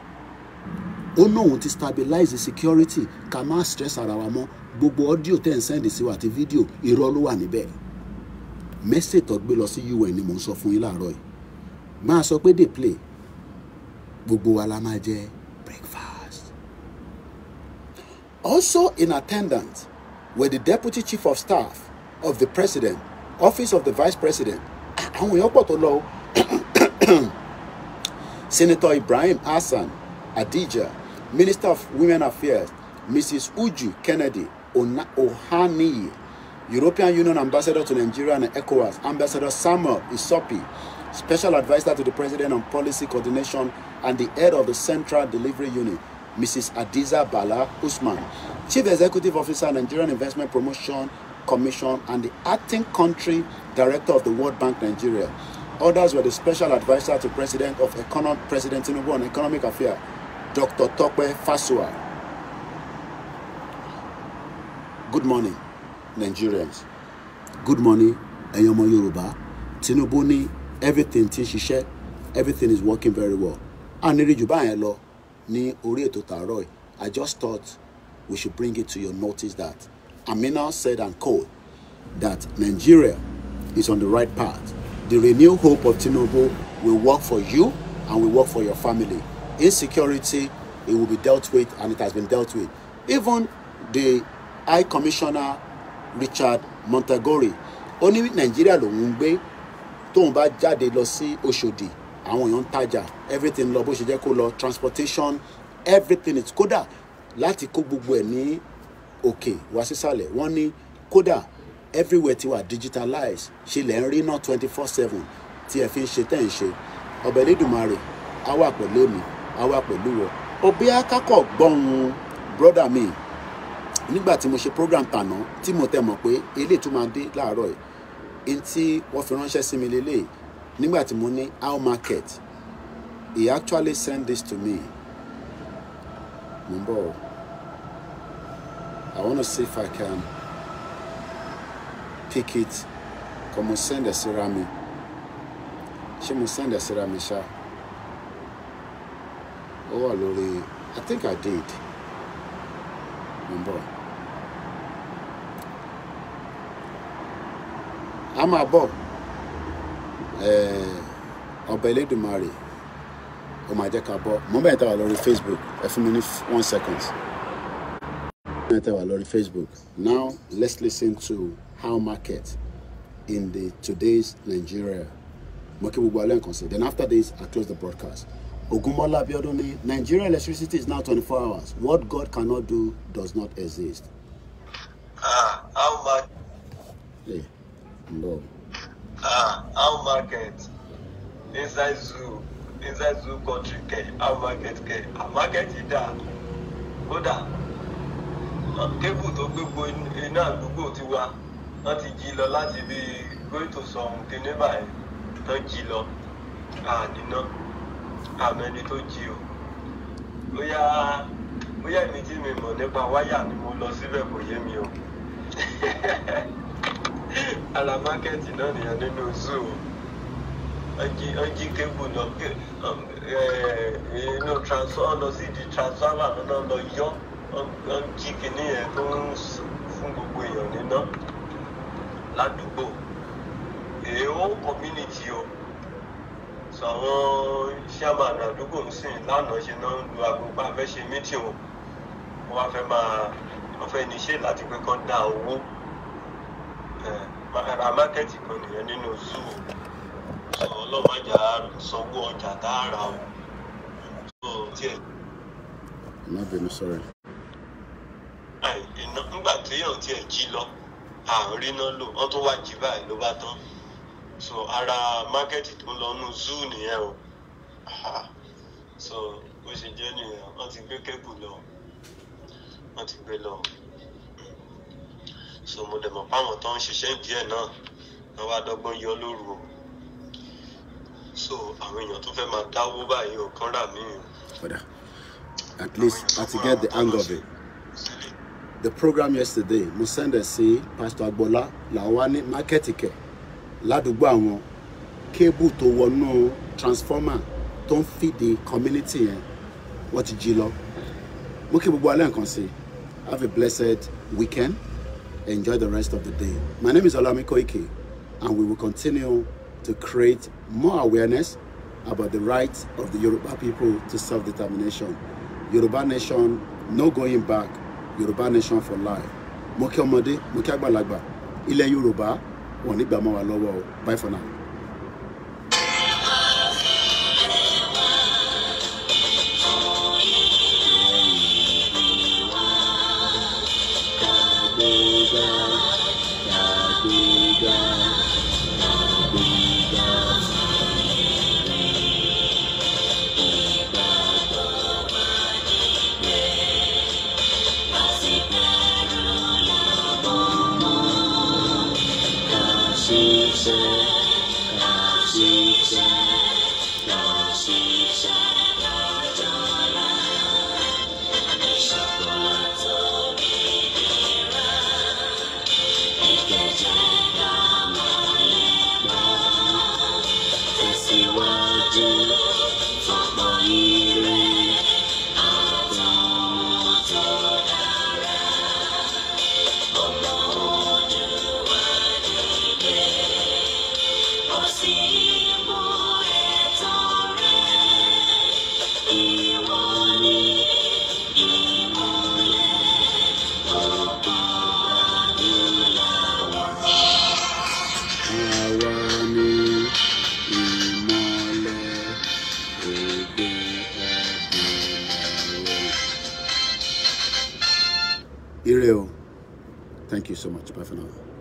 Ó náà ti stabilize the security, ká má stress ara wa mọ́. Gbogbo audio ten send sí wa àti video irọ́ ló wà níbẹ̀. Message tó gbé lọ sí UN ni mo sọ fún yín láàárọ̀ yìí. Máa sọ pé dey play. Gbogbo wa la máa jẹ breakfast. Also in attendance were the Deputy Chief of Staff of the President, Office of the Vice President. Àwọn èèyàn pọ̀ tó lọ. Senator Ibrahim Hassan Adija, Minister of Women Affairs, Mrs. Uju Kennedy Ohaniyi, European Union Ambassador to Nigeria and ECOWAS, Ambassador Samuel Isopi, Special Advisor to the President on Policy Coordination and the head of the Central Delivery Unit, Mrs. Adiza Bala Usman, Chief Executive Officer, Nigerian Investment Promotion Commission, and the acting country director of the World Bank Nigeria. Others were the Special Advisor to President Tinubu on Economic Affairs, Dr. Tope Fasua. Good morning, Nigerians. Good morning, Eyomo Yoruba. Tinubu ni everything ti ṣiṣẹ́, everything is working very well. And ni ori ètò tààrọ̀. I just thought we should bring it to your notice that Amina said and quote that Nigeria is on the right path. The renewed hope of Tinubu will work for you and will work for your family. Insecurity, it will be dealt with, and it has been dealt with. Even the High Commissioner Richard Montagori, only Nigeria lòun gbé tóun bá jáde lọ sí Oshodi, àwọn èèyàn tajà, everything lọ bó ṣe jẹ́ kó lọ, transportation, everything is kódà láti kó gbogbo ẹ̀ ní òkè wá sísàlẹ̀. Wọ́n ní kódà everywhere ti wà digitalized, ṣe lẹ́ ń rí náà 24/7 tí ẹ fi ń ṣe tẹ́ ń ṣe. Ọba Elédùmarè á wà pẹ̀lú mi, á wà pẹ̀lú wọ. Òbí akákọ̀ gbọ́n brother mi nígbà tí mo ṣe program tàná tí mo tẹ̀ mọ̀ pé eléyìí tó máa dé láàárọ̀ yìí. In tí wọ́n fi ránṣẹ́ sí mi lélẹ̀ nígbà tí mo ní how market, he actually sent this to me. Mumbo, I want to see if I can pick it. Come send a ceramic. She must send a ceramic. Oh, Lori, I think I did. Mumbo. I'm above. Ọba Elédùmarè. Oh my dear, moment I on Facebook. A few minutes, 1 second. On Facebook. Now let's listen to how market in the today's Nigeria. Then after this, I close the broadcast. Ogunmola Abiodun, Nigeria electricity is now 24 hours. What God cannot do does not exist. How much? Yeah. No. How market? Inside zoo country, how market? Market is that. Kódà kébù tó gbogbo iná àdúgbò ti wá wọ́n ti jí lọ láti bí going to some kìíní báyìí tán jí lọ níná àmẹ́ni tó jí o bóyá èmi tí mi mọ̀ nípa wáyà ni mo lọ síbẹ̀ kò yé mi o ara mákẹ́tì náà nìyẹn nínú zoo wọ́n jí kébù lọ inú transfer lọ sí di transformer náà lọ yọ wọ́n jí kìíní yẹn tó ń fún gbogbo èèyàn níná ládùúgbò èèwọ̀ community o sọ àwọn chairman àdúgbò ń sìn lánàá ṣe náà ń lu agbègbè afẹ́ ṣe meeting o wọ́n fẹ́ níṣẹ́ láti pé kán dá owó ara mákẹ́tì kan nìyẹn nínú zoo sọ ọlọ́mọjà sanwó ọjà tá a rà o so díẹ̀. I'm not very sorry. Nígbà tí èèyàn tiẹ̀ jí lọ àárín náà lò wọ́n tó wá jí báyìí ló bá tán so ara mákẹ́tì tó ń lọ nù zoo nìyẹn o so bó ṣe jẹ́ nìyẹn wọ́n ti gbé kébù lọ wọ́n ti gbé lọ so mo dẹ̀ mọ̀ páwọn tó ń ṣiṣẹ́ díẹ̀ náà wọ́n wá dọ́gbọ́n yọ lóru o so àwọn èèyàn tó fẹ́ máa dáwó báyìí ò kán rà mí o. At least I to get the hang of it. The program yesterday, mo send a say Pastor Agbola lawani marketike ládùúgbò àwọn cable tó wọnú transformer tó ń feed the community yẹn wọ́n ti jí lọ. Mo kí gbogbo alẹ́ nǹkan sí. Have a blessed weekend. Enjoy the rest of the day. My name is OLAYOMI KOIKI, and we will continue to create more awareness about the rights of the Yoruba people to self-determination. Yoruba nation, no going back. Yoruba nation for life. Mo kí ọmọdé, mo kí àgbàlagbà. Ilẹ̀ Yorùbá, wọ́n ní gbà mọ́ wa lọ́wọ́ o. Bye for now. Thank you so much. Bye for now.